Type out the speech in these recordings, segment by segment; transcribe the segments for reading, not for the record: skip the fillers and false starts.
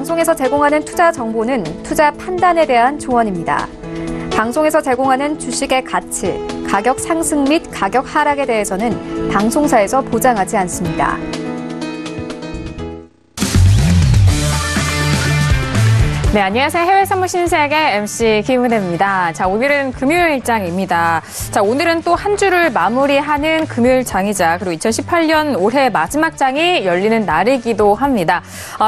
방송에서 제공하는 투자 정보는 투자 판단에 대한 조언입니다. 방송에서 제공하는 주식의 가치, 가격 상승 및 가격 하락에 대해서는 방송사에서 보장하지 않습니다. 네, 안녕하세요. 해외 선물 신세계 MC 김은혜입니다. 자, 오늘은 금요일장입니다. 자, 오늘은 또 한 주를 마무리하는 금요일장이자 그리고 2018년 올해 마지막 장이 열리는 날이기도 합니다.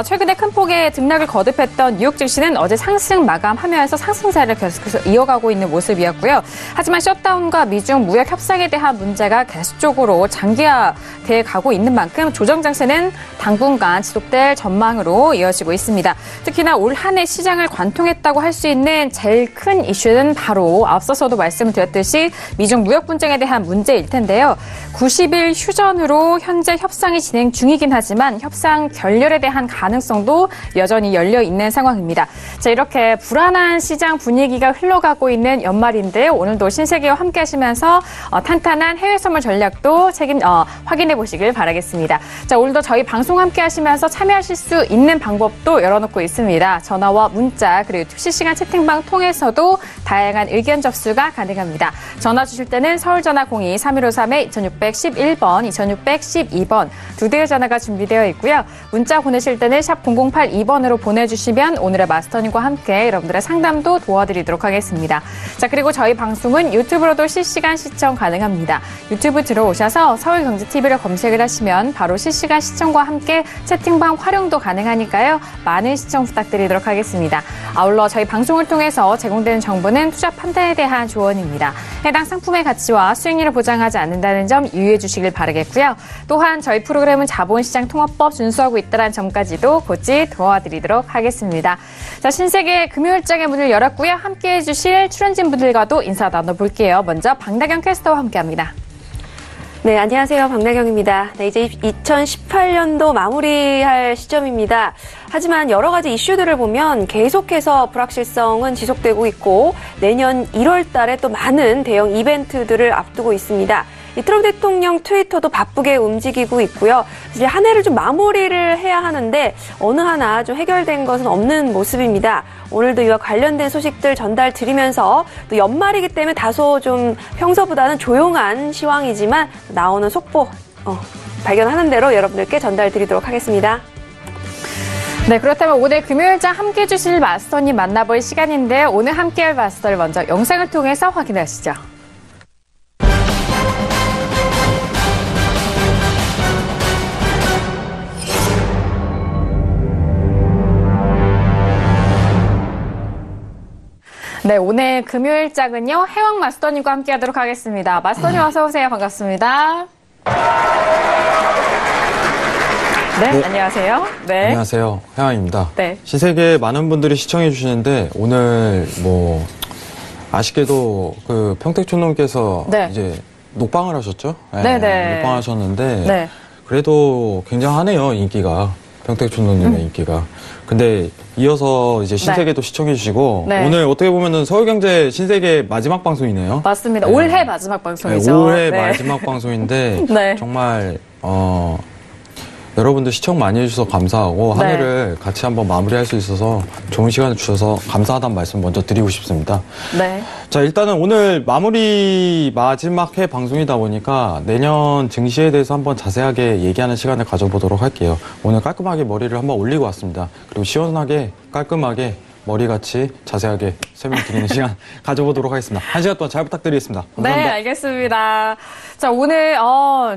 최근에 큰 폭의 등락을 거듭했던 뉴욕 증시는 어제 상승 마감하면서 상승세를 계속해서 이어가고 있는 모습이었고요. 하지만 셧다운과 미중 무역 협상에 대한 문제가 계속적으로 장기화돼 가고 있는 만큼 조정 장세는 당분간 지속될 전망으로 이어지고 있습니다. 특히나 올 한 해 시장을 관통했다고 할 수 있는 제일 큰 이슈는 바로 앞서서도 말씀을 드렸듯이 미중 무역 분쟁에 대한 문제일 텐데요. 90일 휴전으로 현재 협상이 진행 중이긴 하지만 협상 결렬에 대한 가능성도 여전히 열려 있는 상황입니다. 자, 이렇게 불안한 시장 분위기가 흘러가고 있는 연말인데 오늘도 신세계와 함께 하시면서 탄탄한 해외 선물 전략도 확인해 보시길 바라겠습니다. 자, 오늘도 저희 방송 함께 하시면서 참여하실 수 있는 방법도 열어놓고 있습니다. 전화와 문자 그리고 실시간 채팅방 통해서도 다양한 의견 접수가 가능합니다. 전화 주실 때는 서울전화 02-3153-2611번, 2612번 두 대의 전화가 준비되어 있고요. 문자 보내실 때는 샵 0082번으로 보내주시면 오늘의 마스터님과 함께 여러분들의 상담도 도와드리도록 하겠습니다. 자, 그리고 저희 방송은 유튜브로도 실시간 시청 가능합니다. 유튜브 들어오셔서 서울경제TV를 검색을 하시면 바로 실시간 시청과 함께 채팅방 활용도 가능하니까요. 많은 시청 부탁드리도록 하겠습니다. 아울러 저희 방송을 통해서 제공되는 정보는 투자 판단에 대한 조언입니다. 해당 상품의 가치와 수익률을 보장하지 않는다는 점 유의해 주시길 바라겠고요. 또한 저희 프로그램은 자본시장 통합법 준수하고 있다는 점까지도 곧지 도와드리도록 하겠습니다. 자, 신세계 금요일장의 문을 열었고요. 함께해 주실 출연진분들과도 인사 나눠볼게요. 먼저 박나경 캐스터와 함께합니다. 네, 안녕하세요. 박나경입니다. 네, 이제 2018년도 마무리할 시점입니다. 하지만 여러 가지 이슈들을 보면 계속해서 불확실성은 지속되고 있고 내년 1월 달에 또 많은 대형 이벤트들을 앞두고 있습니다. 트럼프 대통령 트위터도 바쁘게 움직이고 있고요. 이제 한 해를 좀 마무리를 해야 하는데 어느 하나 좀 해결된 것은 없는 모습입니다. 오늘도 이와 관련된 소식들 전달 드리면서 또 연말이기 때문에 다소 좀 평소보다는 조용한 시황이지만 나오는 속보 발견하는 대로 여러분들께 전달 드리도록 하겠습니다. 네, 그렇다면 오늘 금요일장 함께해 주실 마스터님 만나볼 시간인데요. 오늘 함께할 마스터를 먼저 영상을 통해서 확인하시죠. 네, 오늘 금요일장은요, 해왕 마스터님과 함께 하도록 하겠습니다. 마스터님 어서 오세요. 반갑습니다. 네, 안녕하세요. 네. 안녕하세요. 해왕입니다. 네. 신세계 많은 분들이 시청해 주시는데 오늘 아쉽게도 그 평택촌놈께서 네. 이제 녹방을 하셨죠? 네네. 녹방 하셨는데 네. 그래도 굉장하네요, 인기가. 평택촌놈님의 인기가. 근데 이어서 이제 신세계도 시청해 주시고 오늘 어떻게 보면은 서울경제 신세계 마지막 방송이네요. 맞습니다. 올해 마지막 방송이죠. 네, 올해 마지막 방송인데 정말 여러분들 시청 많이 해주셔서 감사하고 한 해를 같이 한번 마무리할 수 있어서 좋은 시간을 주셔서 감사하다는 말씀 먼저 드리고 싶습니다. 네. 자, 일단은 오늘 마무리 마지막 해 방송이다 보니까 내년 증시에 대해서 한번 자세하게 얘기하는 시간을 가져보도록 할게요. 오늘 깔끔하게 머리를 한번 올리고 왔습니다. 그리고 시원하게 깔끔하게 머리같이 자세하게 설명드리는 시간 가져보도록 하겠습니다. 한 시간 동안 잘 부탁드리겠습니다. 감사합니다. 네, 알겠습니다. 자, 오늘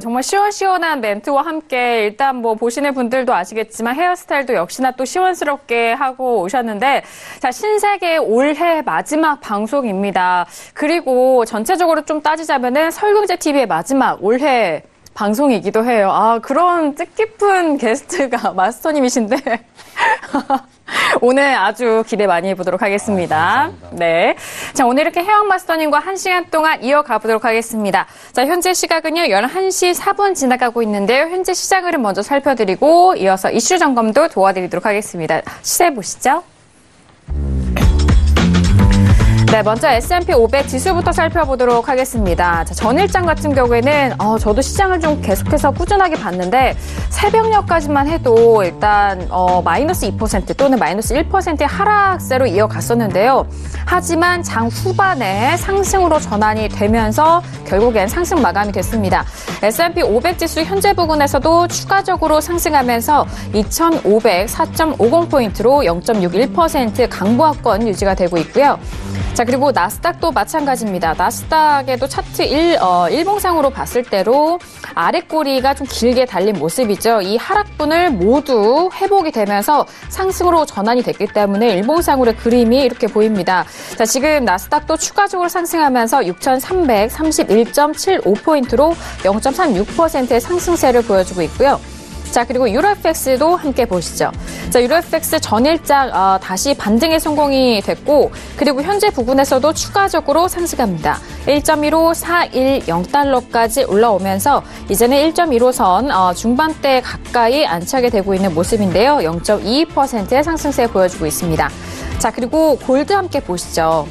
정말 시원시원한 멘트와 함께 일단 보시는 분들도 아시겠지만 헤어스타일도 역시나 또 시원스럽게 하고 오셨는데 자, 신세계 올해 마지막 방송입니다. 그리고 전체적으로 좀 따지자면은 서울경제TV의 마지막 올해 방송이기도 해요. 그런 뜻깊은 게스트가 마스터님이신데 오늘 아주 기대 많이 해보도록 하겠습니다. 네. 자, 오늘 이렇게 해왕 마스터님과 1시간 동안 이어가 보도록 하겠습니다. 자, 현재 시각은요, 11시 4분 지나가고 있는데요. 현재 시장 흐름 먼저 살펴드리고 이어서 이슈 점검도 도와드리도록 하겠습니다. 시세 보시죠. 네, 먼저 S&P 500 지수부터 살펴보도록 하겠습니다. 자, 전일장 같은 경우에는 저도 시장을 좀 계속해서 꾸준하게 봤는데 새벽녘까지만 해도 일단 마이너스 2% 또는 마이너스 1%의 하락세로 이어갔었는데요. 하지만 장 후반에 상승으로 전환이 되면서 결국엔 상승 마감이 됐습니다. S&P 500 지수 현재 부근에서도 추가적으로 상승하면서 2,504.50포인트로 0.61% 강보합권 유지가 되고 있고요. 자, 그리고 나스닥도 마찬가지입니다. 나스닥에도 차트 일봉상으로 봤을 때로 아래 꼬리가 좀 길게 달린 모습이죠. 이 하락분을 모두 회복이 되면서 상승으로 전환이 됐기 때문에 일봉상으로의 그림이 이렇게 보입니다. 자, 지금 나스닥도 추가적으로 상승하면서 6,331.75포인트로 0.36%의 상승세를 보여주고 있고요. 자, 그리고 유로FX도 함께 보시죠. 자, 유로FX 전일장 다시 반등에 성공이 됐고, 그리고 현재 부근에서도 추가적으로 상승합니다. 1.15410달러까지 올라오면서 이제는 1.15선 중반대 가까이 안착이 되고 있는 모습인데요. 0.22%의 상승세 보여주고 있습니다. 자, 그리고 골드 함께 보시죠.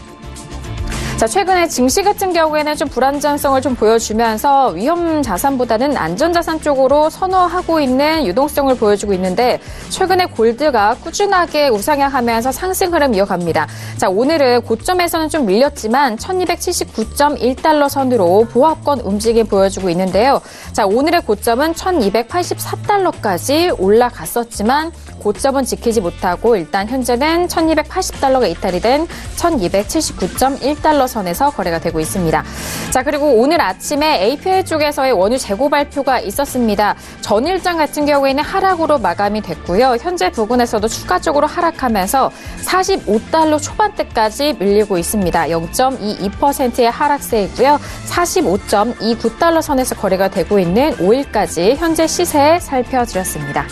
자, 최근에 증시 같은 경우에는 좀 불안정성을 좀 보여주면서 위험 자산보다는 안전 자산 쪽으로 선호하고 있는 유동성을 보여주고 있는데 최근에 골드가 꾸준하게 우상향하면서 상승 흐름 이어갑니다. 자, 오늘은 고점에서는 좀 밀렸지만 1279.1달러 선으로 보합권 움직임 보여주고 있는데요. 자, 오늘의 고점은 1284달러까지 올라갔었지만 고점은 지키지 못하고 일단 현재는 1280달러가 이탈이 된 1279.1달러 선에서 거래가 되고 있습니다. 자, 그리고 오늘 아침에 API 쪽에서의 원유 재고 발표가 있었습니다. 전일장 같은 경우에는 하락으로 마감이 됐고요. 현재 부근에서도 추가적으로 하락하면서 45달러 초반대까지 밀리고 있습니다. 0.22%의 하락세이고요. 45.29달러 선에서 거래가 되고 있는 5일까지 현재 시세 살펴드렸습니다.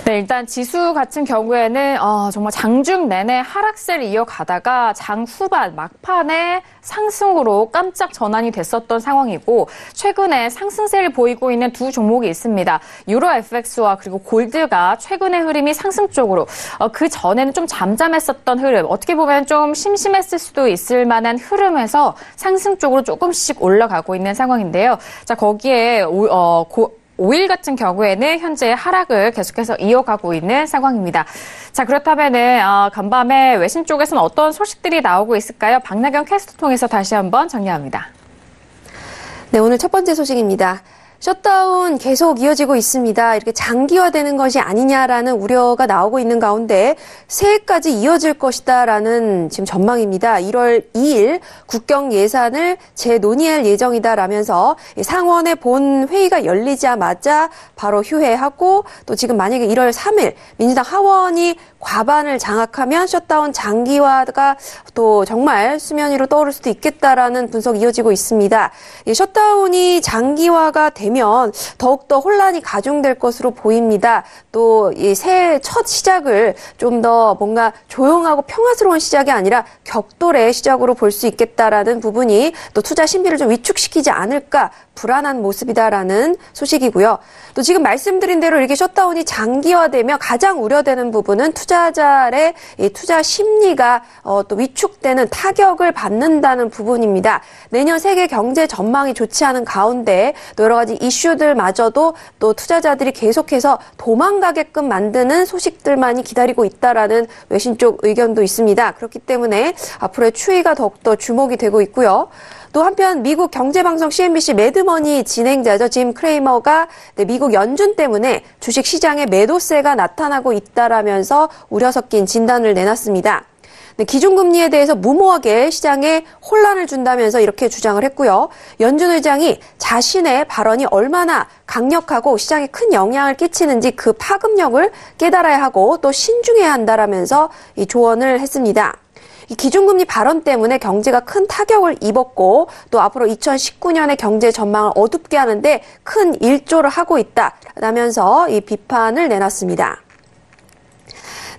네, 일단 지수 같은 경우에는 정말 장중 내내 하락세를 이어가다가 장 후반 막판에 상승으로 깜짝 전환이 됐었던 상황이고 최근에 상승세를 보이고 있는 두 종목이 있습니다. 유로 FX와 그리고 골드가 최근의 흐름이 상승 쪽으로 그 전에는 좀 잠잠했었던 흐름 어떻게 보면 좀 심심했을 수도 있을 만한 흐름에서 상승 쪽으로 조금씩 올라가고 있는 상황인데요. 자, 거기에 5일 같은 경우에는 현재 하락을 계속해서 이어가고 있는 상황입니다. 자, 그렇다면은 간밤에 외신 쪽에서는 어떤 소식들이 나오고 있을까요? 박나경 캐스터 통해서 다시 한번 정리합니다. 네, 오늘 첫 번째 소식입니다. 셧다운 계속 이어지고 있습니다. 이렇게 장기화되는 것이 아니냐라는 우려가 나오고 있는 가운데 새해까지 이어질 것이다라는 지금 전망입니다. 1월 2일 국경 예산을 재논의할 예정이다라면서 상원의 본 회의가 열리자마자 바로 휴회하고 또 지금 만약에 1월 3일 민주당 하원이 과반을 장악하면 셧다운 장기화가 또 정말 수면 위로 떠오를 수도 있겠다라는 분석이 이어지고 있습니다. 이 셧다운이 장기화가 되면 더욱더 혼란이 가중될 것으로 보입니다. 또 이 새해 첫 시작을 좀 더 뭔가 조용하고 평화스러운 시작이 아니라 격돌의 시작으로 볼 수 있겠다라는 부분이 또 투자 심리를 좀 위축시키지 않을까 불안한 모습이다라는 소식이고요. 또 지금 말씀드린 대로 이렇게 셧다운이 장기화되면 가장 우려되는 부분은 투자자의 이 투자 심리가 또 위축되는 타격을 받는다는 부분입니다. 내년 세계 경제 전망이 좋지 않은 가운데 또 여러 가지 이슈들마저도 또 투자자들이 계속해서 도망가게끔 만드는 소식들만이 기다리고 있다라는 외신 쪽 의견도 있습니다. 그렇기 때문에 앞으로의 추이가 더욱더 주목이 되고 있고요. 또 한편 미국 경제방송 CNBC 매드머니 진행자죠. 짐 크레이머가 미국 연준 때문에 주식시장에 매도세가 나타나고 있다라면서 우려 섞인 진단을 내놨습니다. 기준금리에 대해서 무모하게 시장에 혼란을 준다면서 이렇게 주장을 했고요. 연준 의장이 자신의 발언이 얼마나 강력하고 시장에 큰 영향을 끼치는지 그 파급력을 깨달아야 하고 또 신중해야 한다라면서 이 조언을 했습니다. 이 기준금리 발언 때문에 경제가 큰 타격을 입었고 또 앞으로 2019년의 경제 전망을 어둡게 하는데 큰 일조를 하고 있다라면서 이 비판을 내놨습니다.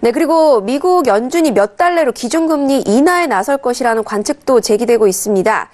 네, 그리고 미국 연준이 몇 달 내로 기준금리 인하에 나설 것이라는 관측도 제기되고 있습니다.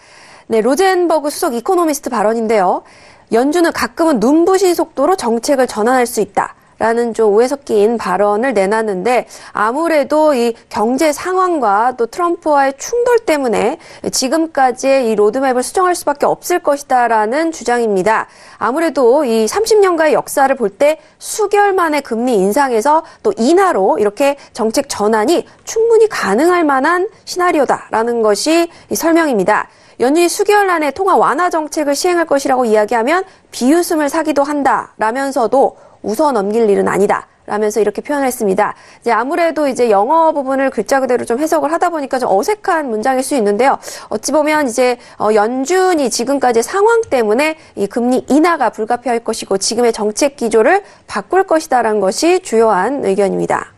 네, 로젠버그 수석 이코노미스트 발언인데요. 연준은 가끔은 눈부신 속도로 정책을 전환할 수 있다. 라는 좀 오해 섞인 발언을 내놨는데 아무래도 이 경제 상황과 또 트럼프와의 충돌 때문에 지금까지의 이 로드맵을 수정할 수밖에 없을 것이다라는 주장입니다. 아무래도 이 30년가의 역사를 볼 때 수개월 만에 금리 인상에서 또 인하로 이렇게 정책 전환이 충분히 가능할 만한 시나리오다라는 것이 이 설명입니다. 연준이 수개월 안에 통화 완화 정책을 시행할 것이라고 이야기하면 비웃음을 사기도 한다라면서도 웃어 넘길 일은 아니다. 라면서 이렇게 표현을 했습니다. 이제 아무래도 이제 영어 부분을 글자 그대로 좀 해석을 하다 보니까 좀 어색한 문장일 수 있는데요. 어찌 보면 이제 연준이 지금까지 상황 때문에 이 금리 인하가 불가피할 것이고 지금의 정책 기조를 바꿀 것이다라는 것이 주요한 의견입니다.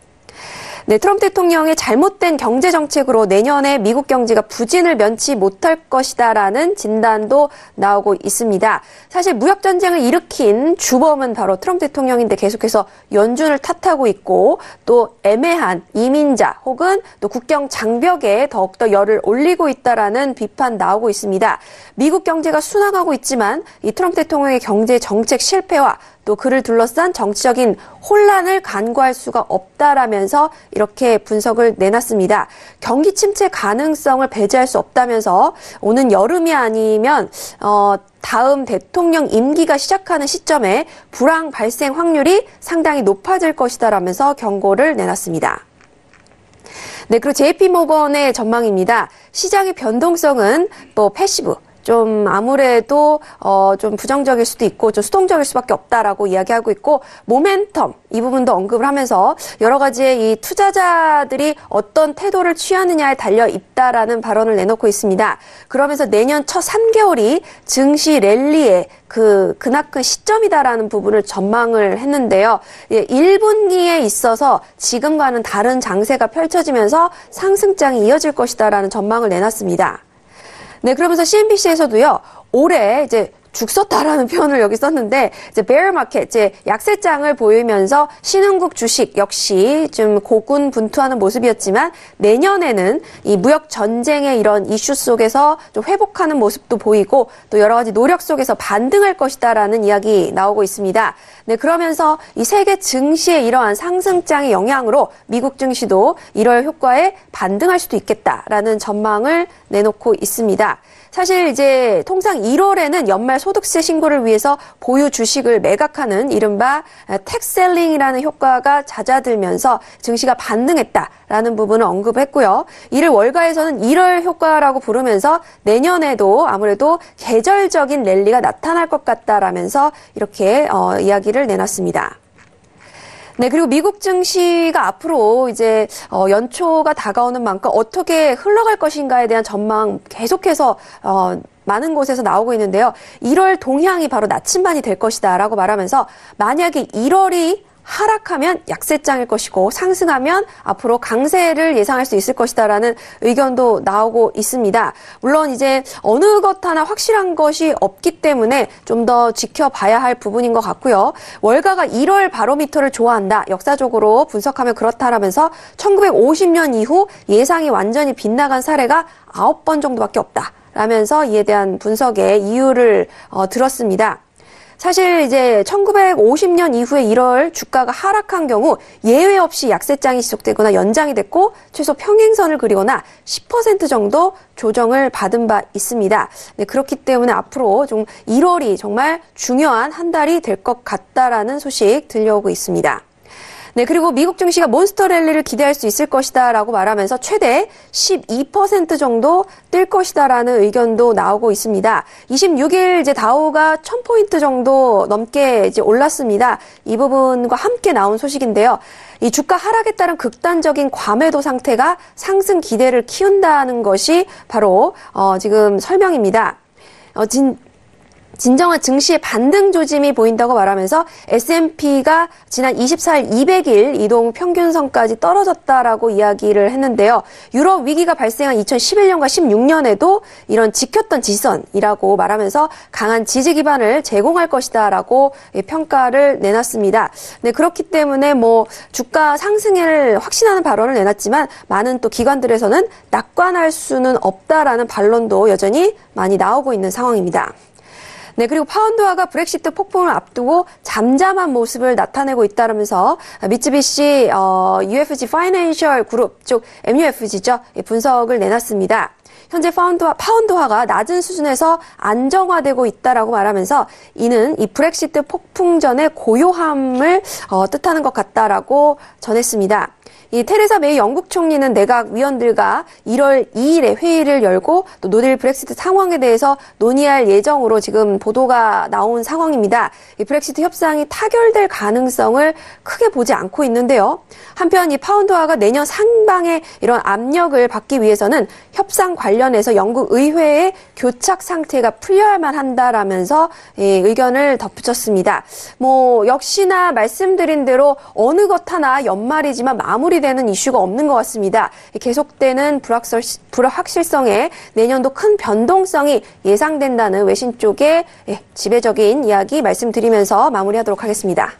네, 트럼프 대통령의 잘못된 경제 정책으로 내년에 미국 경제가 부진을 면치 못할 것이다라는 진단도 나오고 있습니다. 사실 무역 전쟁을 일으킨 주범은 바로 트럼프 대통령인데 계속해서 연준을 탓하고 있고 또 애매한 이민자 혹은 또 국경 장벽에 더욱더 열을 올리고 있다라는 비판 나오고 있습니다. 미국 경제가 순항하고 있지만 이 트럼프 대통령의 경제 정책 실패와 또 그를 둘러싼 정치적인 혼란을 간과할 수가 없다라면서 이렇게 분석을 내놨습니다. 경기 침체 가능성을 배제할 수 없다면서 오는 여름이 아니면 다음 대통령 임기가 시작하는 시점에 불황 발생 확률이 상당히 높아질 것이다라면서 경고를 내놨습니다. 네, 그리고 JP모건의 전망입니다. 시장의 변동성은 또 패시브, 좀 아무래도 좀 부정적일 수도 있고 좀 수동적일 수밖에 없다라고 이야기하고 있고 모멘텀 이 부분도 언급을 하면서 여러 가지의 이 투자자들이 어떤 태도를 취하느냐에 달려 있다라는 발언을 내놓고 있습니다. 그러면서 내년 첫 3개월이 증시 랠리의 그나큰 시점이다라는 부분을 전망을 했는데요. 1분기에 있어서 지금과는 다른 장세가 펼쳐지면서 상승장이 이어질 것이다라는 전망을 내놨습니다. 네, 그러면서 CNBC에서도요, 올해 이제 죽섰다라는 표현을 여기 썼는데, 이제 bear market, 이제 약세장을 보이면서 신흥국 주식 역시 좀 고군분투하는 모습이었지만, 내년에는 이 무역 전쟁의 이런 이슈 속에서 좀 회복하는 모습도 보이고, 또 여러 가지 노력 속에서 반등할 것이다라는 이야기 나오고 있습니다. 네, 그러면서 이 세계 증시의 이러한 상승장의 영향으로 미국 증시도 1월 효과에 반등할 수도 있겠다라는 전망을 내놓고 있습니다. 사실 이제 통상 1월에는 연말 소득세 신고를 위해서 보유 주식을 매각하는 이른바 텍셀링이라는 효과가 잦아들면서 증시가 반등했다라는 부분을 언급했고요. 이를 월가에서는 1월 효과라고 부르면서 내년에도 아무래도 계절적인 랠리가 나타날 것 같다라면서 이렇게 이야기를 내놨습니다. 네, 그리고 미국 증시가 앞으로 이제 연초가 다가오는 만큼 어떻게 흘러갈 것인가에 대한 전망 계속해서 많은 곳에서 나오고 있는데요. 1월 동향이 바로 나침반이 될 것이다라고 말하면서 만약에 1월이 하락하면 약세장일 것이고 상승하면 앞으로 강세를 예상할 수 있을 것이다라는 의견도 나오고 있습니다. 물론 이제 어느 것 하나 확실한 것이 없기 때문에 좀 더 지켜봐야 할 부분인 것 같고요. 월가가 1월 바로미터를 좋아한다. 역사적으로 분석하면 그렇다라면서 1950년 이후 예상이 완전히 빗나간 사례가 9번 정도밖에 없다. 라면서 이에 대한 분석의 이유를 들었습니다. 사실 이제 1950년 이후에 1월 주가가 하락한 경우 예외 없이 약세장이 지속되거나 연장이 됐고 최소 평행선을 그리거나 10% 정도 조정을 받은 바 있습니다. 네, 그렇기 때문에 앞으로 좀 1월이 정말 중요한 한 달이 될 것 같다라는 소식 들려오고 있습니다. 네, 그리고 미국 증시가 몬스터 랠리를 기대할 수 있을 것이다라고 말하면서 최대 12% 정도 뛸 것이다라는 의견도 나오고 있습니다. 26일 이제 다우가 1000포인트 정도 넘게 이제 올랐습니다. 이 부분과 함께 나온 소식인데요. 이 주가 하락에 따른 극단적인 과매도 상태가 상승 기대를 키운다는 것이 바로 지금 설명입니다. 진정한 증시의 반등 조짐이 보인다고 말하면서 S&P가 지난 24일 200일 이동 평균선까지 떨어졌다라고 이야기를 했는데요. 유럽 위기가 발생한 2011년과 16년에도 이런 지켰던 지선이라고 말하면서 강한 지지 기반을 제공할 것이다라고 평가를 내놨습니다. 네, 그렇기 때문에 뭐 주가 상승을 확신하는 발언을 내놨지만 많은 또 기관들에서는 낙관할 수는 없다라는 반론도 여전히 많이 나오고 있는 상황입니다. 네, 그리고 파운드화가 브렉시트 폭풍을 앞두고 잠잠한 모습을 나타내고 있다면서 미쯔비시 UFG 파이낸셜 그룹 쪽 MUFG죠. 분석을 내놨습니다. 현재 파운드화가 낮은 수준에서 안정화되고 있다라고 말하면서 이는 이 브렉시트 폭풍 전의 고요함을 뜻하는 것 같다라고 전했습니다. 이 테레사 메이 영국 총리는 내각 위원들과 1월 2일에 회의를 열고 또 노딜 브렉시트 상황에 대해서 논의할 예정으로 지금 보도가 나온 상황입니다. 이 브렉시트 협상이 타결될 가능성을 크게 보지 않고 있는데요. 한편 이 파운드화가 내년 상반의 이런 압력을 받기 위해서는 협상 관련해서 영국 의회의 교착 상태가 풀려야만 한다라면서 의견을 덧붙였습니다. 역시나 말씀드린 대로 어느 것 하나 연말이지만 마무리되는 이슈가 없는 것 같습니다. 계속되는 불확실성에 내년도 큰 변동성이 예상된다는 외신 쪽의 지배적인 이야기 말씀드리면서 마무리하도록 하겠습니다.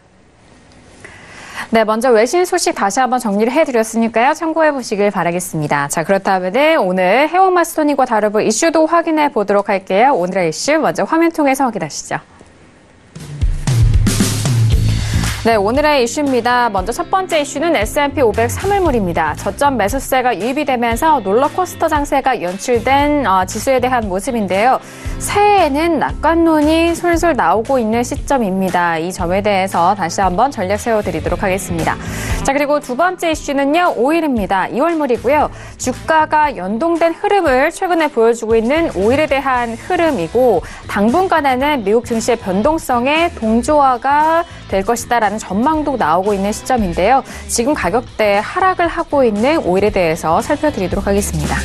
네, 먼저 외신 소식 다시 한번 정리를 해드렸으니까요. 참고해 보시길 바라겠습니다. 자, 그렇다면 오늘 해운 마스터님과 다뤄볼 이슈도 확인해 보도록 할게요. 오늘의 이슈 먼저 화면 통해서 확인하시죠. 네, 오늘의 이슈입니다. 먼저 첫 번째 이슈는 S&P 500 3일물입니다. 저점 매수세가 유입이 되면서 롤러코스터 장세가 연출된 지수에 대한 모습인데요. 새해에는 낙관론이 솔솔 나오고 있는 시점입니다. 이 점에 대해서 다시 한번 전략 세워드리도록 하겠습니다. 자, 그리고 두 번째 이슈는요, 오일입니다. 2월물이고요. 주가가 연동된 흐름을 최근에 보여주고 있는 오일에 대한 흐름이고 당분간에는 미국 증시의 변동성에 동조화가 될 것이다라는 전망도 나오고 있는 시점인데요. 지금 가격대 하락을 하고 있는 오일에 대해서 살펴드리도록 하겠습니다.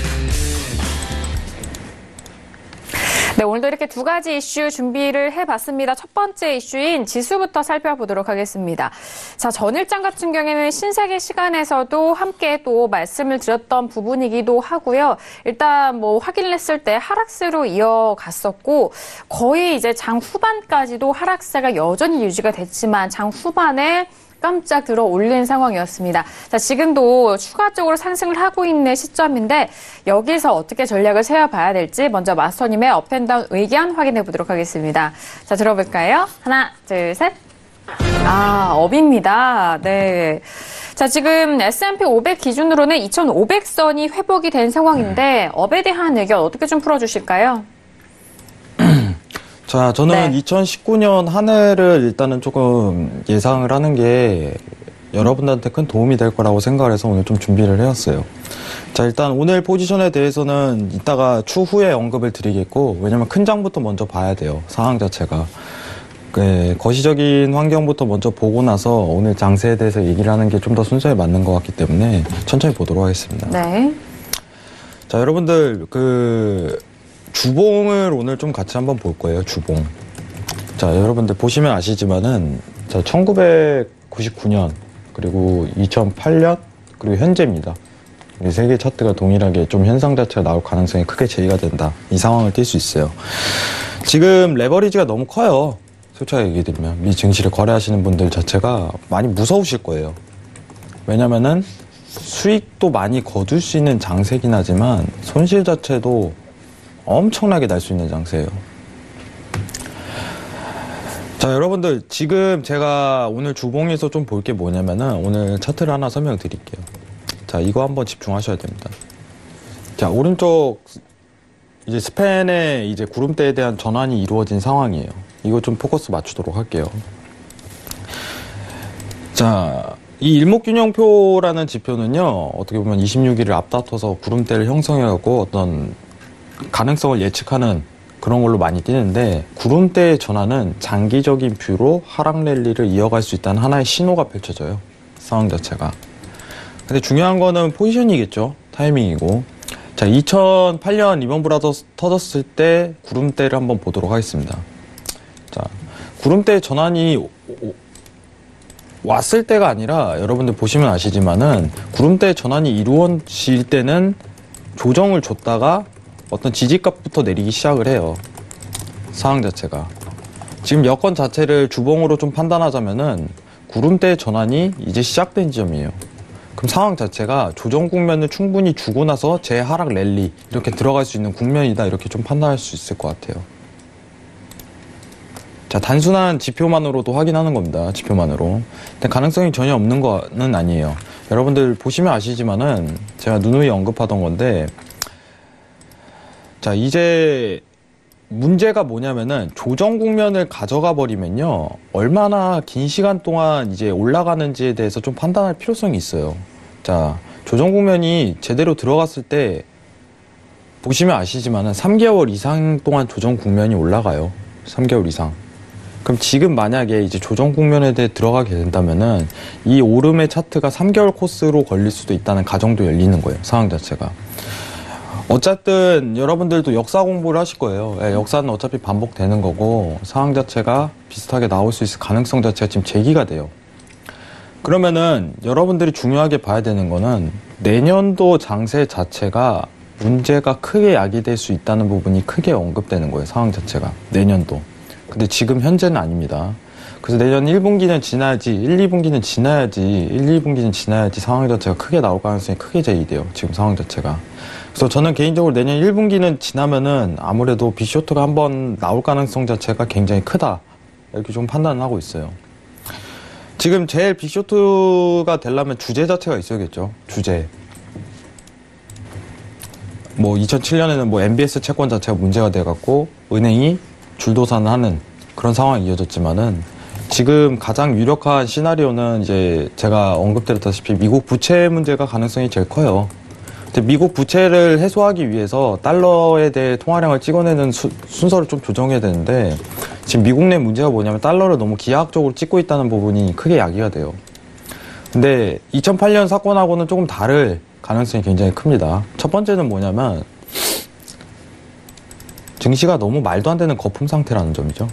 네, 오늘도 이렇게 두 가지 이슈 준비를 해봤습니다. 첫 번째 이슈인 지수부터 살펴보도록 하겠습니다. 자, 전일장 같은 경우에는 신세계 시간에서도 함께 또 말씀을 드렸던 부분이기도 하고요. 일단 확인을 했을 때 하락세로 이어갔었고 거의 이제 장 후반까지도 하락세가 여전히 유지가 됐지만 장 후반에 깜짝 들어 올린 상황이었습니다. 자, 지금도 추가적으로 상승을 하고 있는 시점인데 여기서 어떻게 전략을 세워봐야 될지 먼저 마스터님의 업앤다운 의견 확인해 보도록 하겠습니다. 자, 들어볼까요? 하나, 둘, 셋. 업입니다. 네. 자, 지금 S&P 500 기준으로는 2,500선이 회복이 된 상황인데 업에 대한 의견 어떻게 좀 풀어주실까요? 자, 저는 2019년 한 해를 일단은 조금 예상을 하는 게 여러분들한테 큰 도움이 될 거라고 생각을 해서 오늘 좀 준비를 해왔어요. 자, 일단 오늘 포지션에 대해서는 이따가 추후에 언급을 드리겠고, 왜냐면 큰 장부터 먼저 봐야 돼요. 상황 자체가. 거시적인 환경부터 먼저 보고 나서 오늘 장세에 대해서 얘기를 하는 게 좀 더 순서에 맞는 것 같기 때문에 천천히 보도록 하겠습니다. 네. 자, 여러분들 주봉을 오늘 좀 같이 한번 볼 거예요. 주봉. 자, 여러분들 보시면 아시지만은 1999년 그리고 2008년 그리고 현재입니다. 이 세 개 차트가 동일하게 좀 현상 자체가 나올 가능성이 크게 제기가 된다. 이 상황을 띌 수 있어요. 지금 레버리지가 너무 커요. 솔직하게 얘기 드리면 미 증시를 거래하시는 분들 자체가 많이 무서우실 거예요. 왜냐면은 수익도 많이 거둘 수 있는 장세긴 하지만 손실 자체도 엄청나게 날 수 있는 장세예요. 자, 여러분들 지금 제가 오늘 주봉에서 좀 볼 게 뭐냐면은 오늘 차트를 하나 설명드릴게요. 자, 이거 한번 집중하셔야 됩니다. 자, 오른쪽 이제 스팬의 이제 구름대에 대한 전환이 이루어진 상황이에요. 이거 좀 포커스 맞추도록 할게요. 자, 이 일목균형표라는 지표는요, 어떻게 보면 26일을 앞다퉈서 구름대를 형성해갖고 어떤 가능성을 예측하는 그런 걸로 많이 뛰는데, 구름대의 전환은 장기적인 뷰로 하락 랠리를 이어갈 수 있다는 하나의 신호가 펼쳐져요. 상황 자체가. 근데 중요한 거는 포지션이겠죠. 타이밍이고. 자, 2008년 리먼 브라더스 터졌을 때 구름대를 한번 보도록 하겠습니다. 자, 구름대의 전환이 왔을 때가 아니라 여러분들 보시면 아시지만은 구름대의 전환이 이루어질 때는 조정을 줬다가 어떤 지지값부터 내리기 시작을 해요. 상황 자체가. 지금 여건 자체를 주봉으로 좀 판단하자면은 구름대의 전환이 이제 시작된 지점이에요. 그럼 상황 자체가 조정 국면을 충분히 주고 나서 재하락 랠리 이렇게 들어갈 수 있는 국면이다, 이렇게 좀 판단할 수 있을 것 같아요. 자, 단순한 지표만으로도 확인하는 겁니다. 지표만으로. 근데 가능성이 전혀 없는 거는 아니에요. 여러분들 보시면 아시지만은 제가 누누이 언급하던 건데, 자, 이제 문제가 뭐냐면은 조정 국면을 가져가 버리면요, 얼마나 긴 시간 동안 이제 올라가는지에 대해서 좀 판단할 필요성이 있어요. 자, 조정 국면이 제대로 들어갔을 때 보시면 아시지만은 3개월 이상 동안 조정 국면이 올라가요. 3개월 이상. 그럼 지금 만약에 이제 조정 국면에 대해 들어가게 된다면은 이 오름의 차트가 3개월 코스로 걸릴 수도 있다는 가정도 열리는 거예요. 상황 자체가. 어쨌든 여러분들도 역사 공부를 하실 거예요. 예, 역사는 어차피 반복되는 거고 상황 자체가 비슷하게 나올 수 있을 가능성 자체가 지금 제기가 돼요. 그러면은 여러분들이 중요하게 봐야 되는 거는 내년도 장세 자체가 문제가 크게 야기될 수 있다는 부분이 크게 언급되는 거예요. 상황 자체가. 내년도. 근데 지금 현재는 아닙니다. 그래서 내년 1분기는 지나야지, 1, 2분기는 지나야지, 1, 2분기는 지나야지 상황 자체가 크게 나올 가능성이 크게 제기돼요. 지금 상황 자체가. 그래서 저는 개인적으로 내년 1분기는 지나면은 아무래도 빅쇼트가 한번 나올 가능성 자체가 굉장히 크다. 이렇게 좀 판단을 하고 있어요. 지금 제일 빅쇼트가 되려면 주제 자체가 있어야겠죠. 주제. 뭐 2007년에는 뭐 MBS 채권 자체가 문제가 돼갖고 은행이 줄도산을 하는 그런 상황이 이어졌지만은 지금 가장 유력한 시나리오는 이제 제가 언급드렸다시피 미국 부채 문제가 가능성이 제일 커요. 근데 미국 부채를 해소하기 위해서 달러에 대해 통화량을 찍어내는 순서를 좀 조정해야 되는데 지금 미국 내 문제가 뭐냐면 달러를 너무 기하학적으로 찍고 있다는 부분이 크게 야기가 돼요. 근데 2008년 사건하고는 조금 다를 가능성이 굉장히 큽니다. 첫 번째는 뭐냐면 증시가 너무 말도 안 되는 거품 상태라는 점이죠.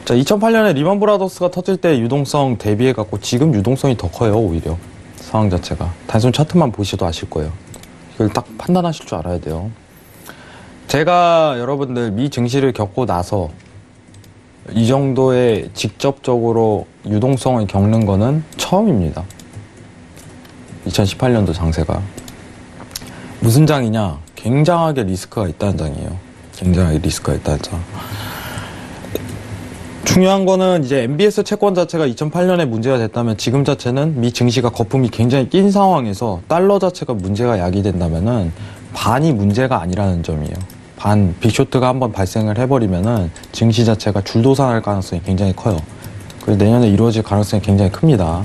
자, 2008년에 리만 브라더스가 터질 때 유동성 대비해 갖고 지금 유동성이 더 커요. 오히려 상황 자체가. 단순 차트만 보셔도 아실 거예요. 이걸 딱 판단하실 줄 알아야 돼요. 제가 여러분들 미 증시를 겪고 나서 이 정도의 직접적으로 유동성을 겪는 거는 처음입니다. 2018년도 장세가. 무슨 장이냐? 굉장하게 리스크가 있다는 장이에요. 굉장하게 리스크가 있다는 장. 중요한 거는 이제 MBS 채권 자체가 2008년에 문제가 됐다면 지금 자체는 미 증시가 거품이 굉장히 낀 상황에서 달러 자체가 문제가 야기된다면은 반이 문제가 아니라는 점이에요. 반 빅쇼트가 한번 발생을 해버리면은 증시 자체가 줄도산할 가능성이 굉장히 커요. 그래서 내년에 이루어질 가능성이 굉장히 큽니다.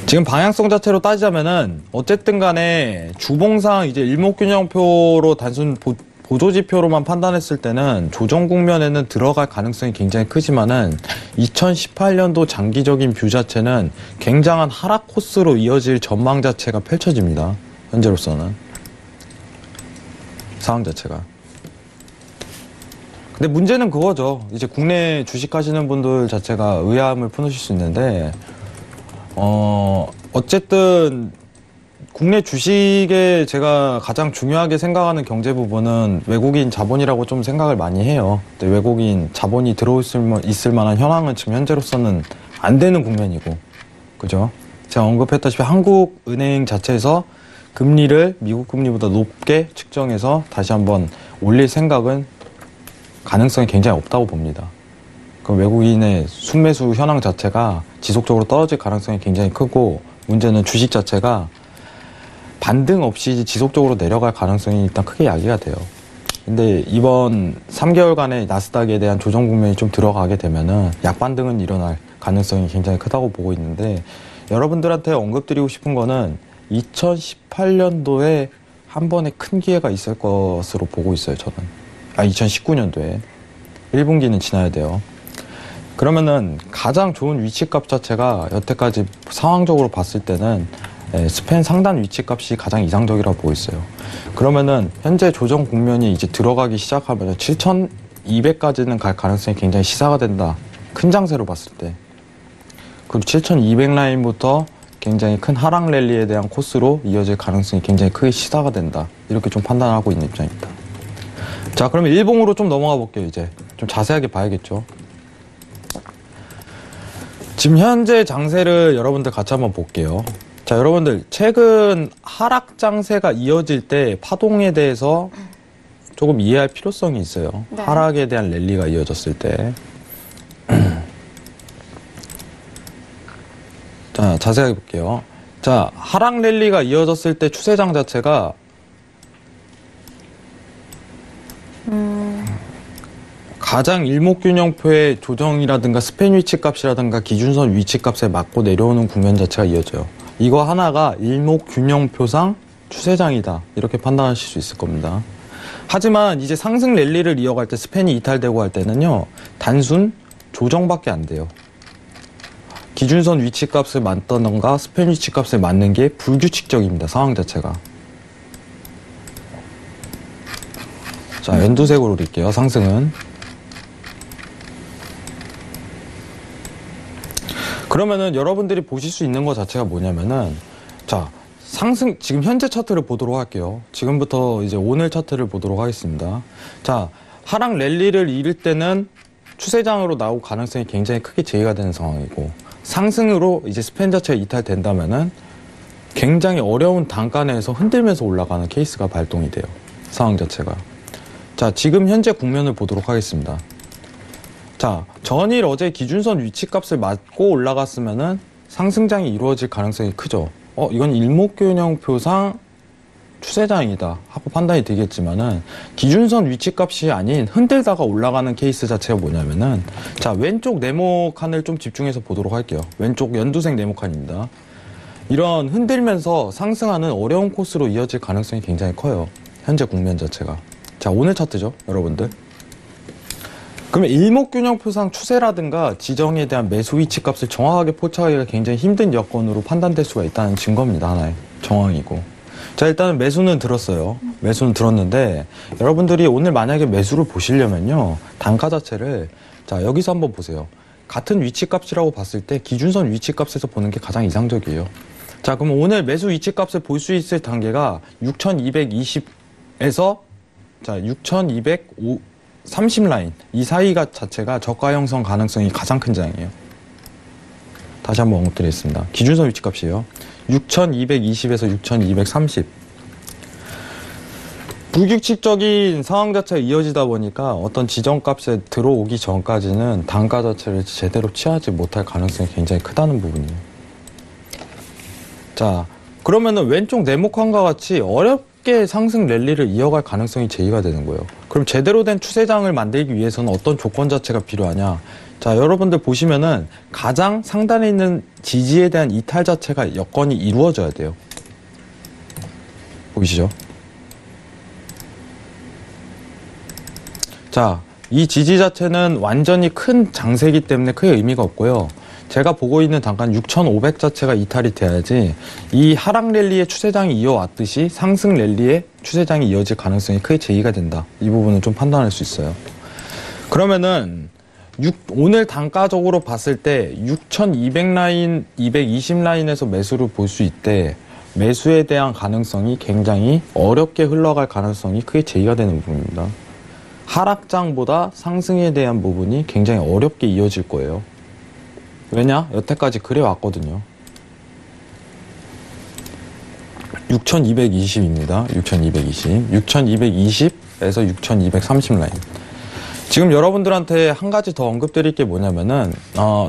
지금 방향성 자체로 따지자면은 어쨌든 간에 주봉상 이제 일목균형표로 단순 보조지표로만 판단했을 때는 조정 국면에는 들어갈 가능성이 굉장히 크지만은 2018년도 장기적인 뷰 자체는 굉장한 하락 코스로 이어질 전망 자체가 펼쳐집니다. 현재로서는. 상황 자체가. 근데 문제는 그거죠. 이제 국내 주식 하시는 분들 자체가 의아함을 품으실 수 있는데 어쨌든 국내 주식에 제가 가장 중요하게 생각하는 경제 부분은 외국인 자본이라고 좀 생각을 많이 해요. 근데 외국인 자본이 있을 만한 현황은 지금 현재로서는 안 되는 국면이고, 그죠? 제가 언급했다시피 한국은행 자체에서 금리를 미국 금리보다 높게 측정해서 다시 한번 올릴 생각은 가능성이 굉장히 없다고 봅니다. 그럼 외국인의 순매수 현황 자체가 지속적으로 떨어질 가능성이 굉장히 크고, 문제는 주식 자체가 반등 없이 지속적으로 내려갈 가능성이 일단 크게 야기가 돼요. 근데 이번 3개월간의 나스닥에 대한 조정 국면이 좀 들어가게 되면은 약반등은 일어날 가능성이 굉장히 크다고 보고 있는데, 여러분들한테 언급드리고 싶은 거는 2018년도에 한 번의 큰 기회가 있을 것으로 보고 있어요, 저는. 2019년도에. 1분기는 지나야 돼요. 그러면은 가장 좋은 위치값 자체가 여태까지 상황적으로 봤을 때는 스팬 상단 위치값이 가장 이상적이라고 보고 있어요. 그러면은 현재 조정 국면이 이제 들어가기 시작하면 7,200까지는 갈 가능성이 굉장히 시사가 된다. 큰 장세로 봤을 때. 그리고 7,200 라인부터 굉장히 큰 하락 랠리에 대한 코스로 이어질 가능성이 굉장히 크게 시사가 된다. 이렇게 좀 판단하고 있는 입장입니다. 자, 그러면 일봉으로 좀 넘어가 볼게요. 이제 좀 자세하게 봐야겠죠. 지금 현재 장세를 여러분들 같이 한번 볼게요. 자, 여러분들 최근 하락 장세가 이어질 때 파동에 대해서 조금 이해할 필요성이 있어요. 네. 하락에 대한 랠리가 이어졌을 때. 자, 자세하게 볼게요. 자, 하락 랠리가 이어졌을 때 추세장 자체가 가장 일목균형표의 조정이라든가 스팬 위치값이라든가 기준선 위치값에 맞고 내려오는 국면 자체가 이어져요. 이거 하나가 일목균형표상 추세장이다, 이렇게 판단하실 수 있을 겁니다. 하지만 이제 상승 랠리를 이어갈 때 스팬이 이탈되고 할 때는요, 단순 조정밖에 안 돼요. 기준선 위치값을 맞다던가 스팬 위치값을 맞는 게 불규칙적입니다, 상황 자체가. 자, 연두색으로 그릴게요, 상승은. 그러면은 여러분들이 보실 수 있는 것 자체가 뭐냐면은, 자, 상승, 지금 현재 차트를 보도록 할게요. 지금부터 이제 오늘 차트를 보도록 하겠습니다. 자, 하락 랠리를 이룰 때는 추세장으로 나올 가능성이 굉장히 크게 제기가 되는 상황이고, 상승으로 이제 스팬 자체가 이탈된다면은 굉장히 어려운 단가 내에서 흔들면서 올라가는 케이스가 발동이 돼요, 상황 자체가. 자, 지금 현재 국면을 보도록 하겠습니다. 자, 전일 어제 기준선 위치값을 맞고 올라갔으면은 상승장이 이루어질 가능성이 크죠. 이건 일목균형표상 추세장이다 하고 판단이 되겠지만은, 기준선 위치값이 아닌 흔들다가 올라가는 케이스 자체가 뭐냐면은, 자, 왼쪽 네모칸을 좀 집중해서 보도록 할게요. 왼쪽 연두색 네모칸입니다. 이런 흔들면서 상승하는 어려운 코스로 이어질 가능성이 굉장히 커요, 현재 국면 자체가. 자, 오늘 차트죠, 여러분들. 그러면 일목균형표상 추세라든가 지정에 대한 매수 위치 값을 정확하게 포착하기가 굉장히 힘든 여건으로 판단될 수가 있다는 증거입니다, 하나의 정황이고. 자, 일단은 매수는 들었어요. 매수는 들었는데, 여러분들이 오늘 만약에 매수를 보시려면요, 단가 자체를, 자, 여기서 한번 보세요. 같은 위치 값이라고 봤을 때 기준선 위치 값에서 보는 게 가장 이상적이에요. 자, 그럼 오늘 매수 위치 값을 볼 수 있을 단계가 6220에서 자, 6230 라인, 이 사이가 자체가 저가 형성 가능성이 가장 큰 장이에요. 다시 한번 언급드리겠습니다. 기준선 위치 값이에요. 6220에서 6230. 불규칙적인 상황 자체가 이어지다 보니까 어떤 지정값에 들어오기 전까지는 단가 자체를 제대로 취하지 못할 가능성이 굉장히 크다는 부분이에요. 자, 그러면은 왼쪽 네모칸과 같이 어렵게 상승 랠리를 이어갈 가능성이 제기가 되는 거예요. 그럼 제대로 된 추세장을 만들기 위해서는 어떤 조건 자체가 필요하냐? 자, 여러분들 보시면은 가장 상단에 있는 지지에 대한 이탈 자체가 여건이 이루어져야 돼요. 보이시죠? 자, 이 지지 자체는 완전히 큰 장세이기 때문에 크게 의미가 없고요. 제가 보고 있는 단가는 6,500 자체가 이탈이 돼야지 이 하락 랠리의 추세장이 이어왔듯이 상승 랠리의 추세장이 이어질 가능성이 크게 제기가 된다. 이 부분은 좀 판단할 수 있어요. 그러면은 오늘 단가적으로 봤을 때 6,200 라인, 220 라인에서 매수를 볼 수 있대. 매수에 대한 가능성이 굉장히 어렵게 흘러갈 가능성이 크게 제기가 되는 부분입니다. 하락장보다 상승에 대한 부분이 굉장히 어렵게 이어질 거예요. 왜냐? 여태까지 그래 왔거든요. 6220입니다. 6220. 6220에서 6230 라인. 지금 여러분들한테 한 가지 더 언급드릴 게 뭐냐면은,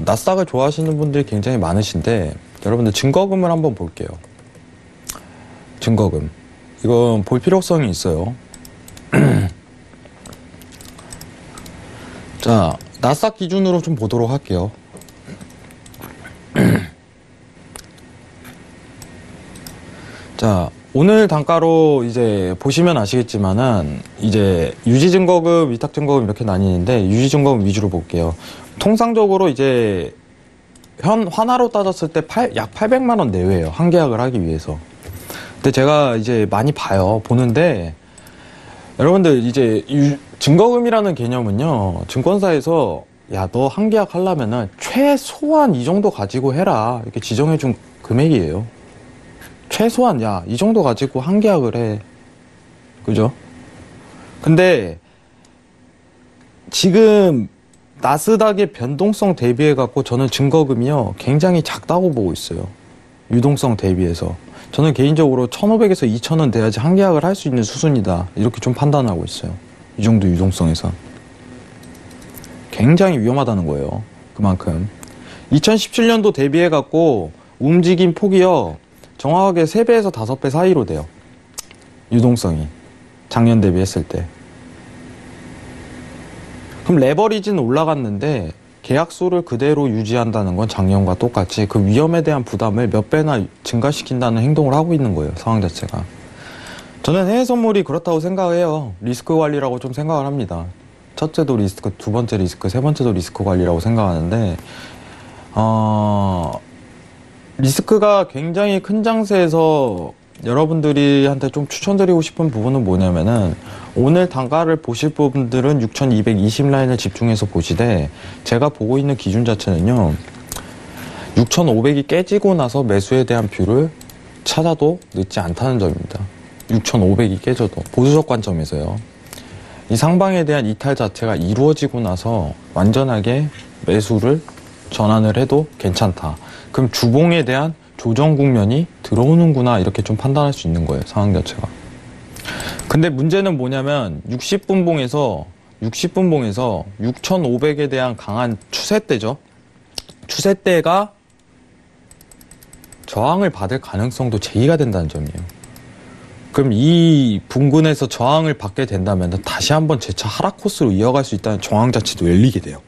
나스닥을 좋아하시는 분들이 굉장히 많으신데, 여러분들 증거금을 한번 볼게요. 증거금. 이건 볼 필요성이 있어요. 자, 나스닥 기준으로 좀 보도록 할게요. 자, 오늘 단가로 이제 보시면 아시겠지만은 이제 유지증거금, 위탁증거금 이렇게 나뉘는데 유지증거금 위주로 볼게요. 통상적으로 이제 환화로 따졌을 때 약 800만 원 내외예요. 한 계약을 하기 위해서. 근데 제가 이제 많이 보는데 여러분들 이제 증거금이라는 개념은요, 증권사에서 야, 너 한 계약 하려면은 최소한 이 정도 가지고 해라, 이렇게 지정해준 금액이에요. 최소한 야, 이 정도 가지고 한 계약을 해. 그죠? 근데 지금 나스닥의 변동성 대비해 갖고 저는 증거금이요, 굉장히 작다고 보고 있어요. 유동성 대비해서. 저는 개인적으로 1,500에서 2,000원 돼야지 한 계약을 할 수 있는 수준이다. 이렇게 좀 판단하고 있어요. 이 정도 유동성에서. 굉장히 위험하다는 거예요. 그만큼. 2017년도 대비해갖고 움직임 폭이요. 정확하게 3배에서 5배 사이로 돼요. 유동성이. 작년 대비했을 때. 그럼 레버리지는 올라갔는데 계약수를 그대로 유지한다는 건 작년과 똑같이 그 위험에 대한 부담을 몇 배나 증가시킨다는 행동을 하고 있는 거예요. 상황 자체가. 저는 해외 선물이 그렇다고 생각해요. 리스크 관리라고 좀 생각을 합니다. 첫째도 리스크, 두 번째 리스크, 세 번째도 리스크 관리라고 생각하는데 리스크가 굉장히 큰 장세에서 여러분들한테 좀 추천드리고 싶은 부분은 뭐냐면은 오늘 단가를 보실 분들은 6,220 라인을 집중해서 보시되 제가 보고 있는 기준 자체는요 6,500이 깨지고 나서 매수에 대한 뷰를 찾아도 늦지 않다는 점입니다. 6,500이 깨져도 보수적 관점에서요. 이 상방에 대한 이탈 자체가 이루어지고 나서 완전하게 매수를 전환을 해도 괜찮다. 그럼 주봉에 대한 조정 국면이 들어오는구나 이렇게 좀 판단할 수 있는 거예요. 상황 자체가. 근데 문제는 뭐냐면 60분봉에서 6,500에 대한 강한 추세대죠. 추세대가 저항을 받을 가능성도 제기가 된다는 점이에요. 그럼 이 분군에서 저항을 받게 된다면 다시 한번 재차 하락 코스로 이어갈 수 있다는 저항 자체도 열리게 돼요.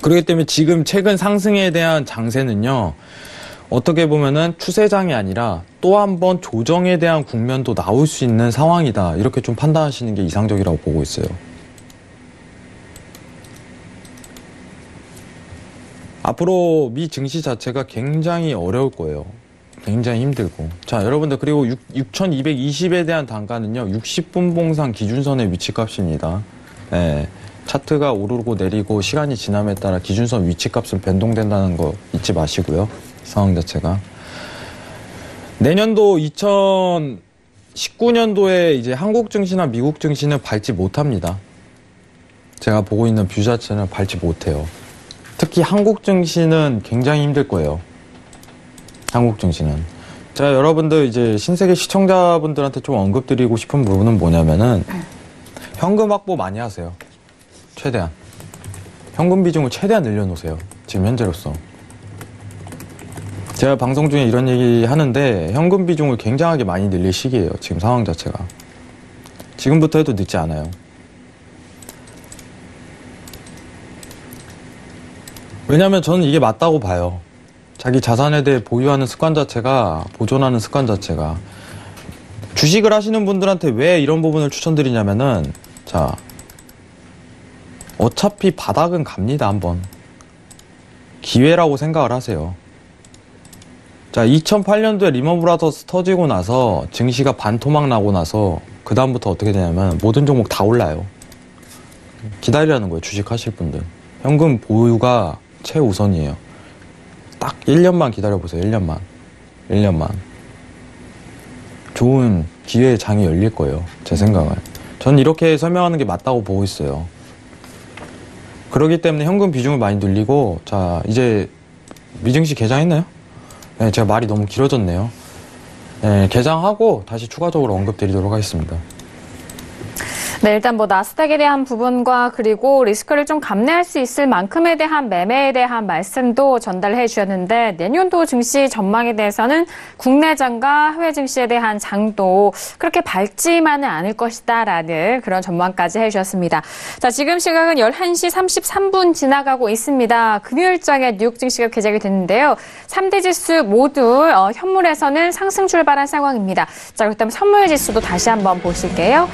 그렇기 때문에 지금 최근 상승에 대한 장세는요. 어떻게 보면은 추세장이 아니라 또 한 번 조정에 대한 국면도 나올 수 있는 상황이다. 이렇게 좀 판단하시는 게 이상적이라고 보고 있어요. 앞으로 미 증시 자체가 굉장히 어려울 거예요. 굉장히 힘들고. 자, 여러분들 그리고 6,220에 대한 단가는요. 60분 봉상 기준선의 위치값입니다. 네, 차트가 오르고 내리고 시간이 지남에 따라 기준선 위치값은 변동된다는 거 잊지 마시고요. 상황 자체가. 내년도 2019년도에 이제 한국 증시나 미국 증시는 밟지 못합니다. 제가 보고 있는 뷰 자체는 밟지 못해요. 특히 한국 증시는 굉장히 힘들 거예요. 한국 증시는. 제가 여러분들 이제 신세계 시청자분들한테 좀 언급드리고 싶은 부분은 뭐냐면은 현금 확보 많이 하세요. 최대한. 현금 비중을 최대한 늘려놓으세요. 지금 현재로서. 제가 방송 중에 이런 얘기 하는데 현금 비중을 굉장하게 많이 늘릴 시기예요. 지금 상황 자체가. 지금부터 해도 늦지 않아요. 왜냐면 저는 이게 맞다고 봐요. 자기 자산에 대해 보유하는 습관 자체가, 보존하는 습관 자체가. 주식을 하시는 분들한테 왜 이런 부분을 추천드리냐면은, 자, 어차피 바닥은 갑니다, 한번. 기회라고 생각을 하세요. 자, 2008년도에 리먼 브라더스 터지고 나서 증시가 반토막 나고 나서 그 다음부터 어떻게 되냐면 모든 종목 다 올라요. 기다리라는 거예요, 주식 하실 분들. 현금 보유가 최우선이에요. 딱 1년만 기다려보세요, 1년만. 1년만. 좋은 기회의 장이 열릴 거예요, 제 생각은. 저는 이렇게 설명하는 게 맞다고 보고 있어요. 그렇기 때문에 현금 비중을 많이 늘리고, 자, 이제 미증시 개장했나요? 네, 제가 말이 너무 길어졌네요. 네, 개장하고 다시 추가적으로 언급드리도록 하겠습니다. 네, 일단 나스닥에 대한 부분과 그리고 리스크를 좀 감내할 수 있을 만큼에 대한 매매에 대한 말씀도 전달해 주셨는데 내년도 증시 전망에 대해서는 국내장과 해외 증시에 대한 장도 그렇게 밝지만은 않을 것이다라는 그런 전망까지 해 주셨습니다. 자, 지금 시각은 11시 33분 지나가고 있습니다. 금요일장에 뉴욕 증시가 개장이 됐는데요. 3대 지수 모두 현물에서는 상승 출발한 상황입니다. 자, 그렇다면 선물 지수도 다시 한번 보실게요.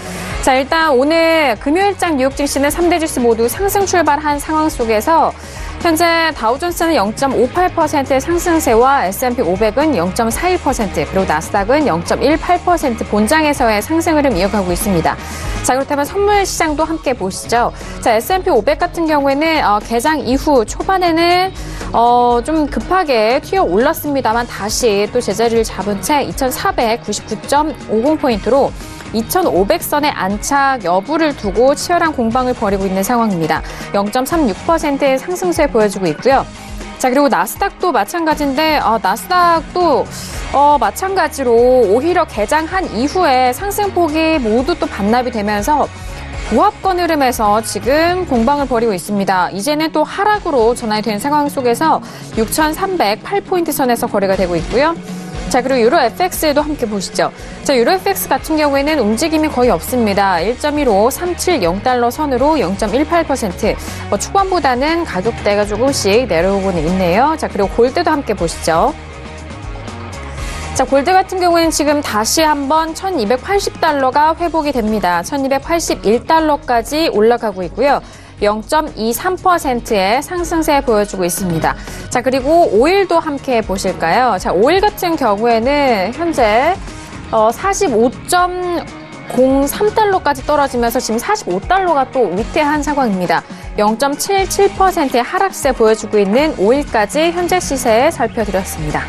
자, 일단 오늘 금요일장 뉴욕 증시는 3대 지수 모두 상승 출발한 상황 속에서 현재 다우존스는 0.58%의 상승세와 S&P 500은 0.41%, 그리고 나스닥은 0.18% 본장에서의 상승 흐름 이어가고 있습니다. 자, 그렇다면 선물 시장도 함께 보시죠. 자, S&P 500 같은 경우에는 개장 이후 초반에는 좀 급하게 튀어 올랐습니다만 다시 또 제자리를 잡은 채 2,499.50포인트로 2,500선의 안착 여부를 두고 치열한 공방을 벌이고 있는 상황입니다. 0.36%의 상승세 보여주고 있고요. 자, 그리고 나스닥도 마찬가지인데, 나스닥도 마찬가지로 오히려 개장한 이후에 상승폭이 모두 또 반납이 되면서 보합권 흐름에서 지금 공방을 벌이고 있습니다. 이제는 또 하락으로 전환이 된 상황 속에서 6,308포인트 선에서 거래가 되고 있고요. 자, 그리고 유로 FX도 함께 보시죠. 자, 유로 FX 같은 경우에는 움직임이 거의 없습니다. 1.15 370달러 선으로 0.18%. 초반보다는 가격대가 조금씩 내려오고는 있네요. 자, 그리고 골드도 함께 보시죠. 자, 골드 같은 경우에는 지금 다시 한번 1280달러가 회복이 됩니다. 1281달러까지 올라가고 있고요. 0.23%의 상승세 보여주고 있습니다. 자, 그리고 오일도 함께 보실까요? 자, 오일 같은 경우에는 현재 45.03달러까지 떨어지면서 지금 45달러가 또 위태한 상황입니다. 0.77%의 하락세 보여주고 있는 오일까지 현재 시세 살펴드렸습니다.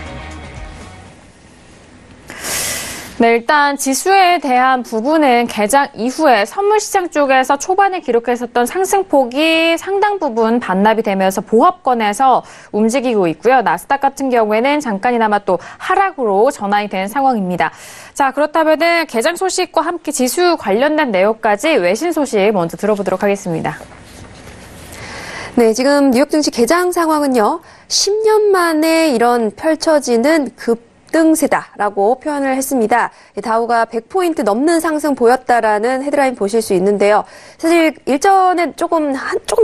네, 일단 지수에 대한 부분은 개장 이후에 선물시장 쪽에서 초반에 기록했었던 상승폭이 상당 부분 반납이 되면서 보합권에서 움직이고 있고요. 나스닥 같은 경우에는 잠깐이나마 또 하락으로 전환이 된 상황입니다. 자, 그렇다면은 개장 소식과 함께 지수 관련된 내용까지 외신 소식 먼저 들어보도록 하겠습니다. 네, 지금 뉴욕 증시 개장 상황은요, 10년 만에 이런 펼쳐지는 급등세다라고 표현을 했습니다. 다우가 100포인트 넘는 상승 보였다라는 헤드라인 보실 수 있는데요. 사실 일전에 조금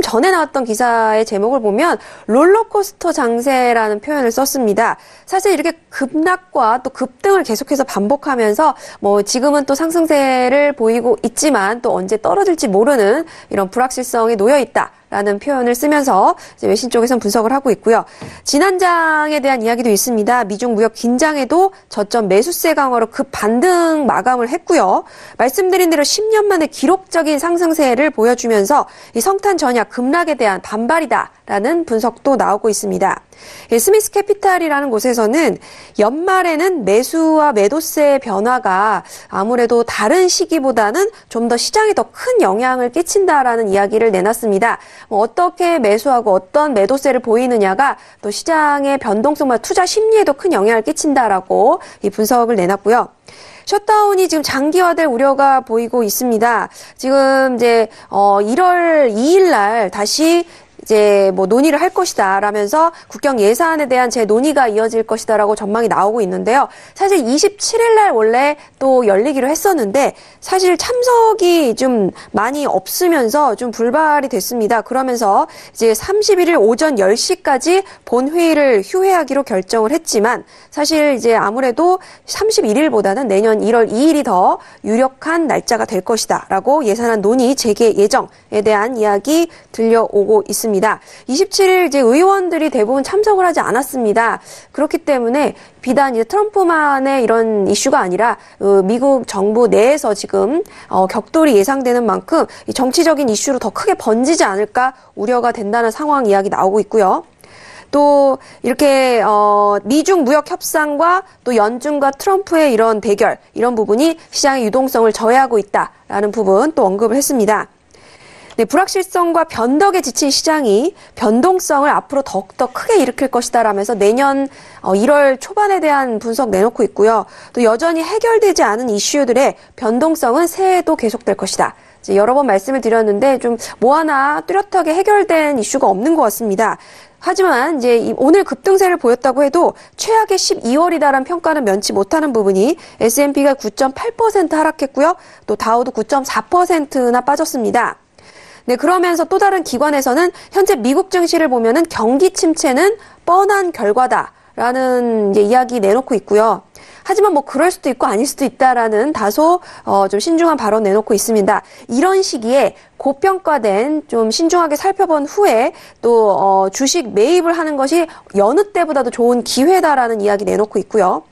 전에 나왔던 기사의 제목을 보면 롤러코스터 장세라는 표현을 썼습니다. 사실 이렇게 급락과 또 급등을 계속해서 반복하면서 지금은 또 상승세를 보이고 있지만 또 언제 떨어질지 모르는 이런 불확실성에 놓여 있다. 라는 표현을 쓰면서 이제 외신 쪽에서는 분석을 하고 있고요. 지난 장에 대한 이야기도 있습니다. 미중 무역 긴장에도 저점 매수세 강화로 급 반등 마감을 했고요. 말씀드린 대로 10년 만에 기록적인 상승세를 보여주면서 이 성탄 전야 급락에 대한 반발이다라는 분석도 나오고 있습니다. 스미스 캐피탈이라는 곳에서는 연말에는 매수와 매도세 변화가 아무래도 다른 시기보다는 좀 더 시장에 더 큰 영향을 끼친다라는 이야기를 내놨습니다. 어떻게 매수하고 어떤 매도세를 보이느냐가 또 시장의 변동성과 투자 심리에도 큰 영향을 끼친다라고 이 분석을 내놨고요. 셧다운이 지금 장기화될 우려가 보이고 있습니다. 지금 이제 1월 2일 날 다시 이제 논의를 할 것이다 라면서 국경 예산에 대한 재논의가 이어질 것이다라고 전망이 나오고 있는데요. 사실 27일 날 원래 또 열리기로 했었는데 사실 참석이 좀 많이 없으면서 좀 불발이 됐습니다. 그러면서 이제 31일 오전 10시까지 본회의를 휴회하기로 결정을 했지만 사실 이제 아무래도 31일보다는 내년 1월 2일이 더 유력한 날짜가 될 것이다라고 예산안 논의 재개 예정에 대한 이야기 들려오고 있습니다. 27일 이제 의원들이 대부분 참석을 하지 않았습니다. 그렇기 때문에 비단 이제 트럼프만의 이런 이슈가 아니라 미국 정부 내에서 지금 격돌이 예상되는 만큼 이 정치적인 이슈로 더 크게 번지지 않을까 우려가 된다는 상황 이야기 나오고 있고요. 또 이렇게 미중 무역 협상과 또 연준과 트럼프의 이런 대결, 이런 부분이 시장의 유동성을 저해하고 있다라는 부분 또 언급을 했습니다. 네, 불확실성과 변덕에 지친 시장이 변동성을 앞으로 더욱더 크게 일으킬 것이다라면서 내년 1월 초반에 대한 분석 내놓고 있고요. 또 여전히 해결되지 않은 이슈들의 변동성은 새해에도 계속될 것이다. 이제 여러 번 말씀을 드렸는데 좀 뭐 하나 뚜렷하게 해결된 이슈가 없는 것 같습니다. 하지만 이제 오늘 급등세를 보였다고 해도 최악의 12월이다라는 평가는 면치 못하는 부분이 S&P가 9.8% 하락했고요. 또 다우도 9.4%나 빠졌습니다. 네, 그러면서 또 다른 기관에서는 현재 미국 증시를 보면은 경기 침체는 뻔한 결과다라는 이제 이야기 내놓고 있고요. 하지만 그럴 수도 있고 아닐 수도 있다라는 다소 좀 신중한 발언 내놓고 있습니다. 이런 시기에 고평가된 좀 신중하게 살펴본 후에 또 주식 매입을 하는 것이 여느 때보다도 좋은 기회다라는 이야기 내놓고 있고요.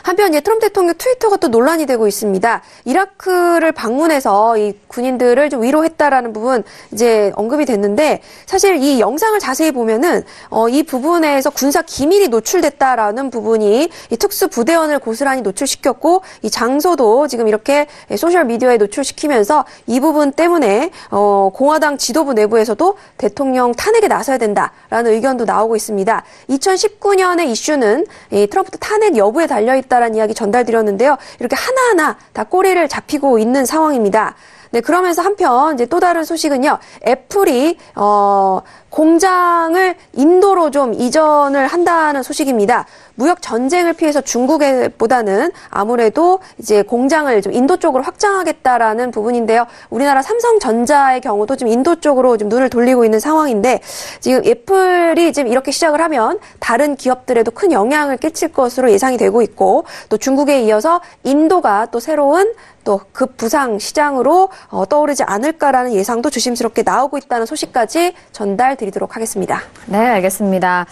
한편 이제 트럼프 대통령 트위터가 또 논란이 되고 있습니다. 이라크를 방문해서 이 군인들을 좀 위로했다라는 부분 이제 언급이 됐는데 사실 이 영상을 자세히 보면은 이 부분에서 군사 기밀이 노출됐다라는 부분이 이 특수 부대원을 고스란히 노출시켰고 이 장소도 지금 이렇게 소셜 미디어에 노출시키면서 이 부분 때문에 공화당 지도부 내부에서도 대통령 탄핵에 나서야 된다라는 의견도 나오고 있습니다. 2019년의 이슈는 이 트럼프 탄핵 여부에 달려있다라는 이야기 전달드렸는데요. 이렇게 하나하나 다 꼬리를 잡히고 있는 상황입니다. 네, 그러면서 한편 이제 또 다른 소식은요. 애플이 공장을 인도로 좀 이전을 한다는 소식입니다. 무역 전쟁을 피해서 중국보다는 아무래도 이제 공장을 좀 인도 쪽으로 확장하겠다라는 부분인데요. 우리나라 삼성전자의 경우도 좀 인도 쪽으로 좀 눈을 돌리고 있는 상황인데 지금 애플이 지금 이렇게 시작을 하면 다른 기업들에도 큰 영향을 끼칠 것으로 예상이 되고 있고 또 중국에 이어서 인도가 또 새로운 또 급부상 시장으로 떠오르지 않을까라는 예상도 조심스럽게 나오고 있다는 소식까지 전달드리도록 하겠습니다. 네, 알겠습니다.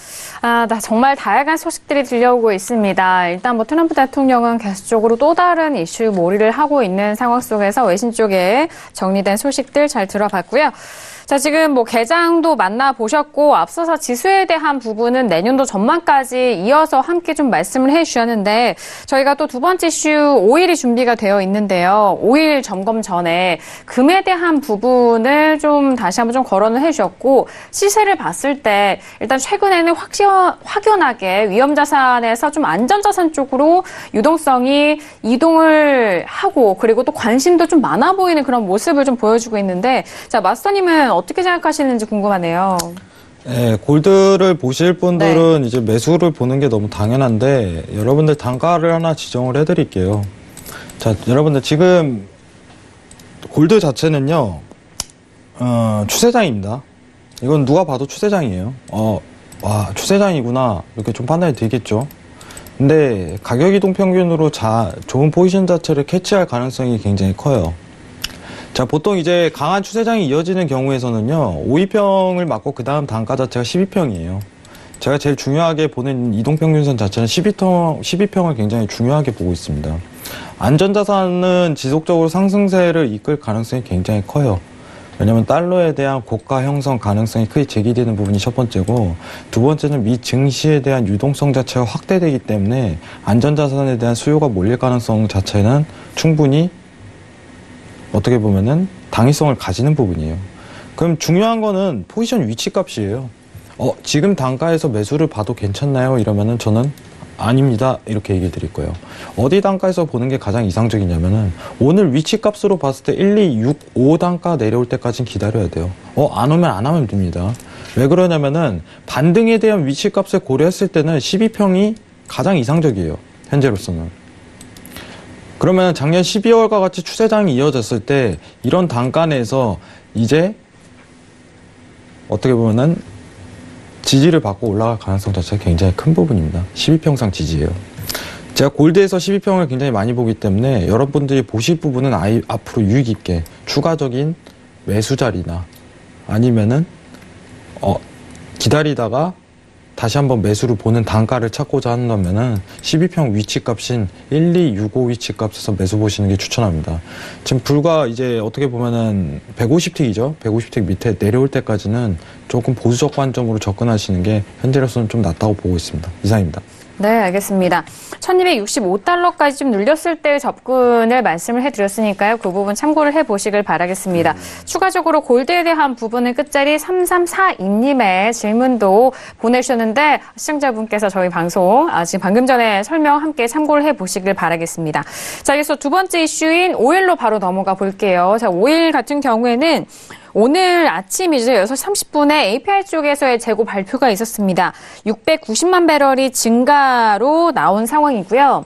정말 다양한 소식들이 들려오고 있습니다. 일단 뭐 트럼프 대통령은 계속적으로 또 다른 이슈 몰이를 하고 있는 상황 속에서 외신 쪽에 정리된 소식들 잘 들어봤고요. 자, 지금 뭐 개장도 만나보셨고 앞서서 지수에 대한 부분은 내년도 전망까지 이어서 함께 좀 말씀을 해주셨는데 저희가 또 두 번째 이슈 5일이 준비가 되어 있는데요. 5일 점검 전에 금에 대한 부분을 좀 다시 한번 좀 거론을 해주셨고 시세를 봤을 때 일단 최근에는 확연하게 위험자산에서 좀 안전자산 쪽으로 유동성이 이동을 하고 그리고 또 관심도 좀 많아 보이는 그런 모습을 좀 보여주고 있는데 자, 마스터님은 어떻게 생각하시는지 궁금하네요. 네, 골드를 보실 분들은 이제 매수를 보는 게 너무 당연한데 여러분들 단가를 하나 지정을 해드릴게요. 자, 여러분들 지금 골드 자체는요, 추세장입니다. 이건 누가 봐도 추세장이에요. 와, 추세장이구나 이렇게 좀 판단이 되겠죠. 근데 가격 이동 평균으로 좋은 포지션 자체를 캐치할 가능성이 굉장히 커요. 자, 보통 이제 강한 추세장이 이어지는 경우에서는요, 5위평을 맞고 그 다음 단가 자체가 12평이에요. 제가 제일 중요하게 보는 이동평균선 자체는 12평을 굉장히 중요하게 보고 있습니다. 안전자산은 지속적으로 상승세를 이끌 가능성이 굉장히 커요. 왜냐면 달러에 대한 고가 형성 가능성이 크게 제기되는 부분이 첫 번째고, 두 번째는 미 증시에 대한 유동성 자체가 확대되기 때문에 안전자산에 대한 수요가 몰릴 가능성 자체는 충분히 어떻게 보면은 당위성을 가지는 부분이에요. 그럼 중요한 거는 포지션 위치 값이에요. 지금 단가에서 매수를 봐도 괜찮나요? 이러면은 저는 아닙니다. 이렇게 얘기 드릴 거예요. 어디 단가에서 보는 게 가장 이상적이냐면은 오늘 위치 값으로 봤을 때 1, 2, 6, 5 단가 내려올 때까지는 기다려야 돼요. 안 오면 안 하면 됩니다. 왜 그러냐면은 반등에 대한 위치 값을 고려했을 때는 12평이 가장 이상적이에요. 현재로서는. 그러면 작년 12월과 같이 추세장이 이어졌을 때 이런 단가 내에서 이제 어떻게 보면은 지지를 받고 올라갈 가능성 자체가 굉장히 큰 부분입니다. 12평상 지지예요. 제가 골드에서 12평을 굉장히 많이 보기 때문에 여러분들이 보실 부분은 앞으로 유익 있게 추가적인 매수 자리나 아니면은 기다리다가 다시 한번 매수를 보는 단가를 찾고자 한다면은 12평 위치값인 1, 2, 6, 5 위치값에서 매수 보시는 게 추천합니다. 지금 불과 이제 어떻게 보면은 150틱이죠. 150틱 밑에 내려올 때까지는 조금 보수적 관점으로 접근하시는 게 현재로서는 좀 낫다고 보고 있습니다. 이상입니다. 네, 알겠습니다. 1265달러까지 좀 눌렸을 때 접근을 말씀을 해드렸으니까요. 그 부분 참고를 해보시길 바라겠습니다. 추가적으로 골드에 대한 부분은 끝자리 3342님의 질문도 보내주셨는데 시청자분께서 저희 방송 지금 방금 전에 설명 함께 참고를 해보시길 바라겠습니다. 자, 그래서 두 번째 이슈인 오일로 바로 넘어가 볼게요. 자, 오일 같은 경우에는 오늘 아침이죠. 6시 30분에 API 쪽에서의 재고 발표가 있었습니다. 690만 배럴이 증가로 나온 상황이고요.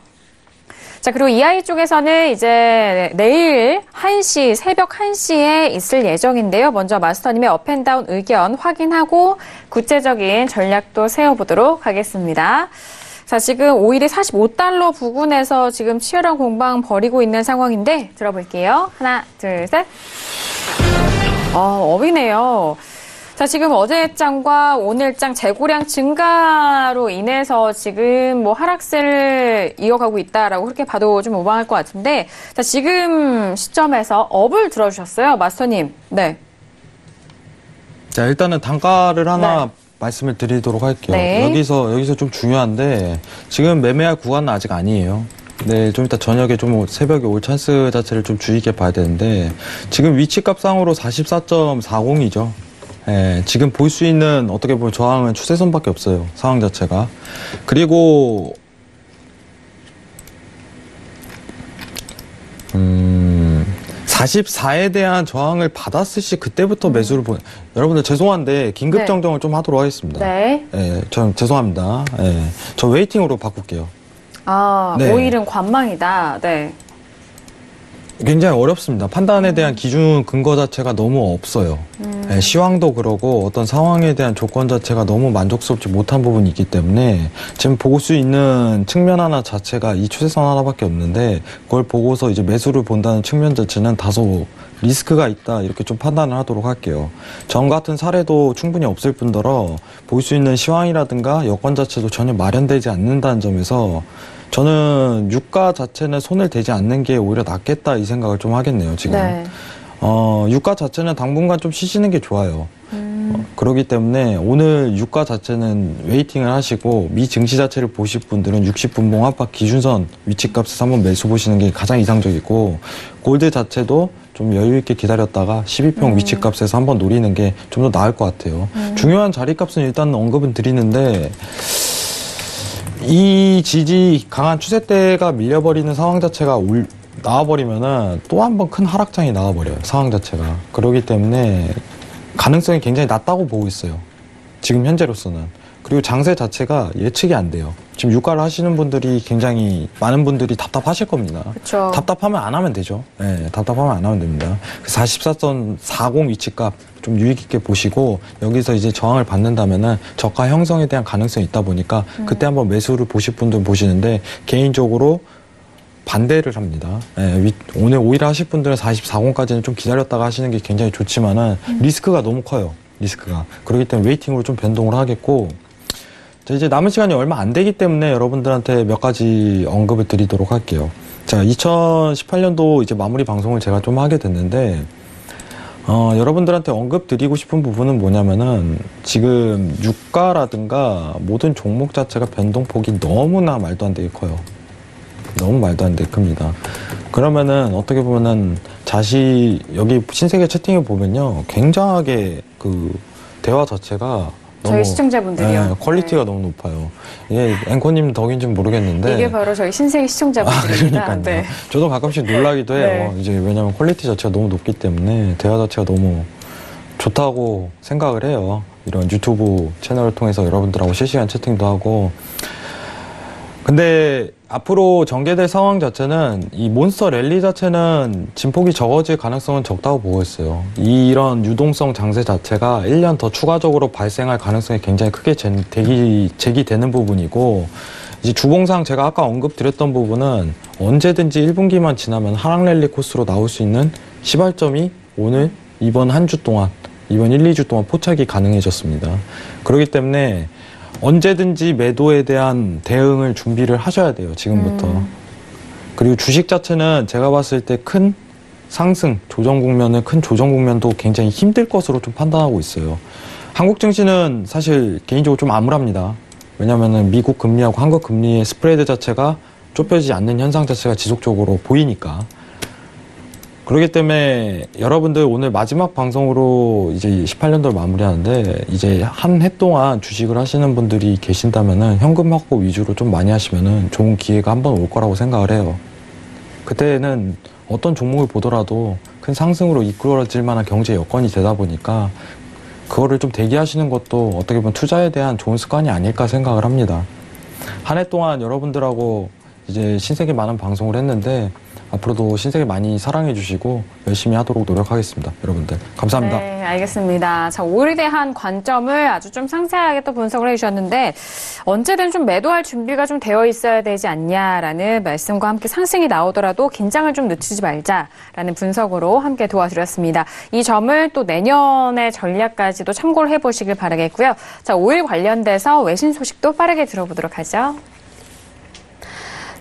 자, 그리고 EI 쪽에서는 이제 내일 1시, 새벽 1시에 있을 예정인데요. 먼저 마스터님의 업앤다운 의견 확인하고 구체적인 전략도 세워보도록 하겠습니다. 자, 지금 오일이 45달러 부근에서 지금 치열한 공방 벌이고 있는 상황인데 들어볼게요. 하나, 둘, 셋. 업이네요. 자, 지금 어제장과 오늘장 재고량 증가로 인해서 지금 뭐 하락세를 이어가고 있다라고 그렇게 봐도 좀 무방할 것 같은데, 자, 지금 시점에서 업을 들어주셨어요, 마스터님. 네. 자, 일단은 단가를 하나 네. 말씀을 드리도록 할게요. 네. 여기서 좀 중요한데, 지금 매매할 구간은 아직 아니에요. 네, 좀 이따 저녁에 좀 새벽에 올 찬스 자체를 좀 주의 깊게 봐야 되는데, 지금 위치값상으로 44.40이죠. 예, 지금 볼 수 있는 어떻게 보면 저항은 추세선밖에 없어요. 상황 자체가. 그리고 44에 대한 저항을 받았을 시 그때부터 매수를 여러분들 죄송한데 긴급 네. 정정을 좀 하도록 하겠습니다. 네. 예, 전 죄송합니다. 예, 저 웨이팅으로 바꿀게요. 아, 네. 오일은 관망이다. 네. 굉장히 어렵습니다. 판단에 대한 기준 근거 자체가 너무 없어요. 예, 시황도 그러고 어떤 상황에 대한 조건 자체가 너무 만족스럽지 못한 부분이 있기 때문에 지금 볼 수 있는 측면 하나 자체가 이 추세선 하나밖에 없는데 그걸 보고서 이제 매수를 본다는 측면 자체는 다소 리스크가 있다 이렇게 좀 판단을 하도록 할게요. 전 같은 사례도 충분히 없을 뿐더러 볼 수 있는 시황이라든가 여건 자체도 전혀 마련되지 않는다는 점에서 저는 유가 자체는 손을 대지 않는 게 오히려 낫겠다 이 생각을 좀 하겠네요, 지금. 네. 유가 자체는 당분간 좀 쉬시는 게 좋아요. 그렇기 때문에 오늘 유가 자체는 웨이팅을 하시고 미 증시 자체를 보실 분들은 60분봉 압박 기준선 위치값에서 한번 매수 보시는 게 가장 이상적이고 골드 자체도 좀 여유 있게 기다렸다가 12평 위치값에서 한번 노리는 게 좀 더 나을 것 같아요. 중요한 자리값은 일단 언급은 드리는데 이 지지 강한 추세대가 밀려버리는 상황 자체가 나와버리면은 또 한 번 큰 하락장이 나와버려요. 상황 자체가. 그렇기 때문에 가능성이 굉장히 낮다고 보고 있어요. 지금 현재로서는. 그리고 장세 자체가 예측이 안 돼요. 지금 유가를 하시는 분들이 굉장히 많은 분들이 답답하실 겁니다. 그렇죠. 답답하면 안 하면 되죠. 네, 답답하면 안 하면 됩니다. 44.40 위치값 좀 유익 있게 보시고 여기서 이제 저항을 받는다면은 저가 형성에 대한 가능성이 있다 보니까 그때 한번 매수를 보실 분들 보시는데 개인적으로 반대를 합니다. 예, 오늘 오히려 하실 분들은 44공까지는 좀 기다렸다가 하시는 게 굉장히 좋지만은 리스크가 너무 커요. 리스크가. 그렇기 때문에 웨이팅으로 좀 변동을 하겠고 자, 이제 남은 시간이 얼마 안 되기 때문에 여러분들한테 몇 가지 언급을 드리도록 할게요. 자, 2018년도 이제 마무리 방송을 제가 좀 하게 됐는데 여러분들한테 언급 드리고 싶은 부분은 뭐냐면은 지금 유가라든가 모든 종목 자체가 변동폭이 너무나 말도 안 되게 커요. 너무 말도 안 되게 큽니다. 그러면은 어떻게 보면은 여기 신세계 채팅에 보면요. 굉장하게 그 대화 자체가 저희 시청자분들이요. 네, 퀄리티가 너무 높아요. 이게 앵커님 덕인지는 모르겠는데 이게 바로 저희 신세계 시청자분들입니다. 그러니까요. 네. 저도 가끔씩 놀라기도 해요. 이제 왜냐면 퀄리티 자체가 너무 높기 때문에 대화 자체가 너무 좋다고 생각을 해요. 이런 유튜브 채널을 통해서 여러분들하고 실시간 채팅도 하고. 근데 앞으로 전개될 상황 자체는 이 몬스터 랠리 자체는 진폭이 적어질 가능성은 적다고 보고 있어요. 이런 유동성 장세 자체가 1년 더 추가적으로 발생할 가능성이 굉장히 크게 제기되는 부분이고 이제 주봉상 제가 아까 언급드렸던 부분은 언제든지 1분기만 지나면 하락 랠리 코스로 나올 수 있는 시발점이 오늘 이번 한 주 동안 이번 1, 2주 동안 포착이 가능해졌습니다. 그렇기 때문에 언제든지 매도에 대한 대응을 준비를 하셔야 돼요. 지금부터. 그리고 주식 자체는 제가 봤을 때 큰 상승, 큰 조정 국면도 굉장히 힘들 것으로 좀 판단하고 있어요. 한국 증시는 사실 개인적으로 좀 암울합니다. 왜냐면은 미국 금리하고 한국 금리의 스프레드 자체가 좁혀지지 않는 현상 자체가 지속적으로 보이니까. 그렇기 때문에 여러분들 오늘 마지막 방송으로 이제 18년도를 마무리하는데 이제 한 해 동안 주식을 하시는 분들이 계신다면은 현금 확보 위주로 좀 많이 하시면은 좋은 기회가 한번 올 거라고 생각을 해요. 그때는 어떤 종목을 보더라도 큰 상승으로 이끌어질 만한 경제 여건이 되다 보니까 그거를 좀 대기하시는 것도 어떻게 보면 투자에 대한 좋은 습관이 아닐까 생각을 합니다. 한 해 동안 여러분들하고 이제 신세계 많은 방송을 했는데 앞으로도 신세계 많이 사랑해 주시고 열심히 하도록 노력하겠습니다. 여러분들 감사합니다. 네, 알겠습니다. 자, 오일에 대한 관점을 아주 좀 상세하게 또 분석을 해주셨는데 언제든 좀 매도할 준비가 좀 되어 있어야 되지 않냐라는 말씀과 함께 상승이 나오더라도 긴장을 좀 늦추지 말자라는 분석으로 함께 도와드렸습니다. 이 점을 또 내년의 전략까지도 참고를 해보시길 바라겠고요. 자, 오일 관련돼서 외신 소식도 빠르게 들어보도록 하죠.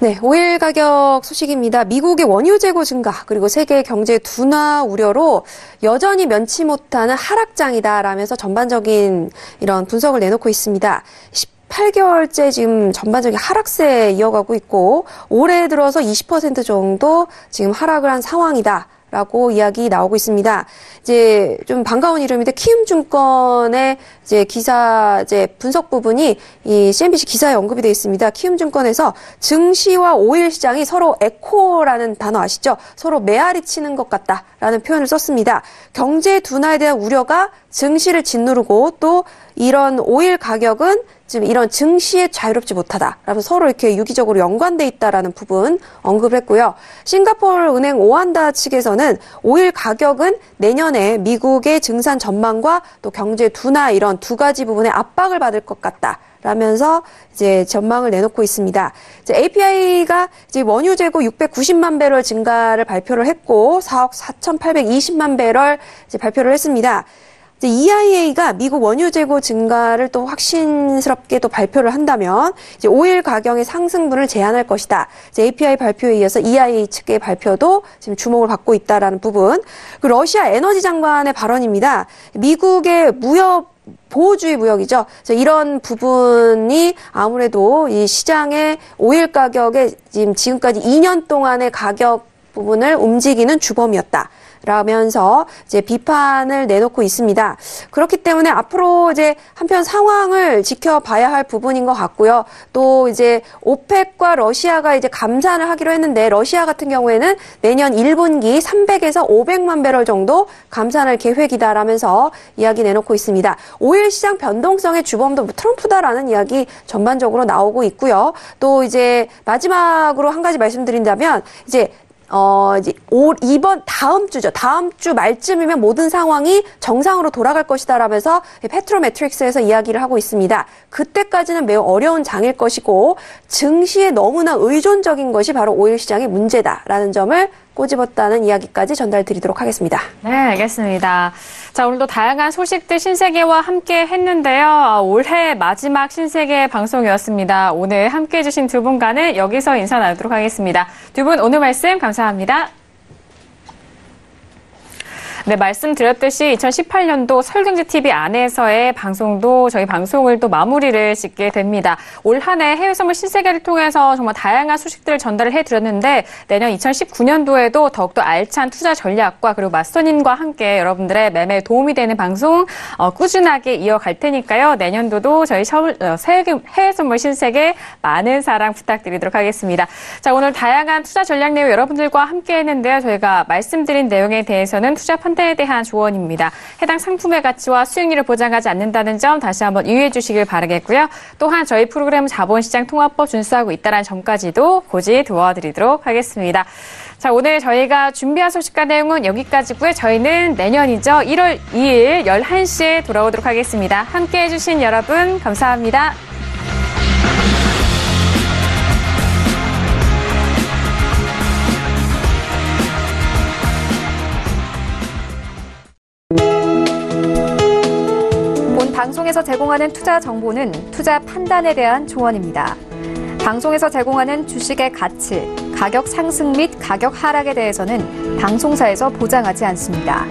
네, 오일 가격 소식입니다. 미국의 원유 재고 증가 그리고 세계 경제 둔화 우려로 여전히 면치 못하는 하락장이다라면서 전반적인 이런 분석을 내놓고 있습니다. 18개월째 지금 전반적인 하락세에 이어가고 있고 올해 들어서 20% 정도 지금 하락을 한 상황이다. 라고 이야기 나오고 있습니다. 이제 좀 반가운 이름인데 키움증권의 이제 기사 이제 분석 부분이 이 CNBC 기사에 언급이 되어 있습니다. 키움증권에서 증시와 오일 시장이 서로 에코라는 단어 아시죠? 서로 메아리 치는 것 같다라는 표현을 썼습니다. 경제 둔화에 대한 우려가 증시를 짓누르고 또 이런 오일 가격은 지금 이런 증시에 자유롭지 못하다라면서 서로 이렇게 유기적으로 연관돼 있다라는 부분 언급을 했고요. 싱가포르 은행 오한다 측에서는 오일 가격은 내년에 미국의 증산 전망과 또 경제 둔화 이런 두 가지 부분에 압박을 받을 것 같다. 라면서 이제 전망을 내놓고 있습니다. 이제 API가 이제 원유 재고 690만 배럴 증가를 발표를 했고 4억 4,820만 배럴 이제 발표를 했습니다. EIA가 미국 원유 재고 증가를 또 확신스럽게 또 발표를 한다면 이제 오일 가격의 상승분을 제한할 것이다. 이제 API 발표에 이어서 EIA 측의 발표도 지금 주목을 받고 있다라는 부분. 그 러시아 에너지 장관의 발언입니다. 미국의 보호주의 무역이죠. 이런 부분이 아무래도 이 시장의 오일 가격의 지금까지 2년 동안의 가격 부분을 움직이는 주범이었다. 라면서 이제 비판을 내놓고 있습니다. 그렇기 때문에 앞으로 이제 한편 상황을 지켜봐야 할 부분인 것 같고요. 또 이제 오펙과 러시아가 이제 감산을 하기로 했는데 러시아 같은 경우에는 내년 1분기 300에서 500만 배럴 정도 감산할 계획이다라면서 이야기 내놓고 있습니다. 오일 시장 변동성의 주범도 트럼프다라는 이야기 전반적으로 나오고 있고요. 또 이제 마지막으로 한 가지 말씀드린다면 이제 다음 주 말쯤이면 모든 상황이 정상으로 돌아갈 것이다라면서 페트로매트릭스에서 이야기를 하고 있습니다. 그때까지는 매우 어려운 장일 것이고 증시에 너무나 의존적인 것이 바로 오일 시장의 문제다라는 점을 꼬집었다는 이야기까지 전달드리도록 하겠습니다. 네, 알겠습니다. 자, 오늘도 다양한 소식들 신세계와 함께 했는데요. 올해 마지막 신세계 방송이었습니다. 오늘 함께 해주신 두 분과는 여기서 인사 나누도록 하겠습니다. 두 분 오늘 말씀 감사합니다. 네, 말씀드렸듯이 2018년도 설경제TV 안에서의 방송도 저희 방송을 또 마무리를 짓게 됩니다. 올 한 해 해외 선물 신세계를 통해서 정말 다양한 소식들을 전달을 해드렸는데 내년 2019년도에도 더욱더 알찬 투자 전략과 그리고 마스터님과 함께 여러분들의 매매에 도움이 되는 방송 꾸준하게 이어갈 테니까요. 내년도도 저희 해외 선물 신세계 많은 사랑 부탁드리도록 하겠습니다. 자, 오늘 다양한 투자 전략 내용 여러분들과 함께 했는데요. 저희가 말씀드린 내용에 대해서는 투자 판단에 대한 조언입니다. 해당 상품의 가치와 수익률을 보장하지 않는다는 점 다시 한번 유의해 주시길 바라겠고요. 또한 저희 프로그램 자본시장 통합법 준수하고 있다는 점까지도 고지 도와드리도록 하겠습니다. 자, 오늘 저희가 준비한 소식과 내용은 여기까지고요. 저희는 내년이죠. 1월 2일 11시에 돌아오도록 하겠습니다. 함께해 주신 여러분 감사합니다. 방송에서 제공하는 투자 정보는 투자 판단에 대한 조언입니다. 방송에서 제공하는 주식의 가치, 가격 상승 및 가격 하락에 대해서는 방송사에서 보장하지 않습니다.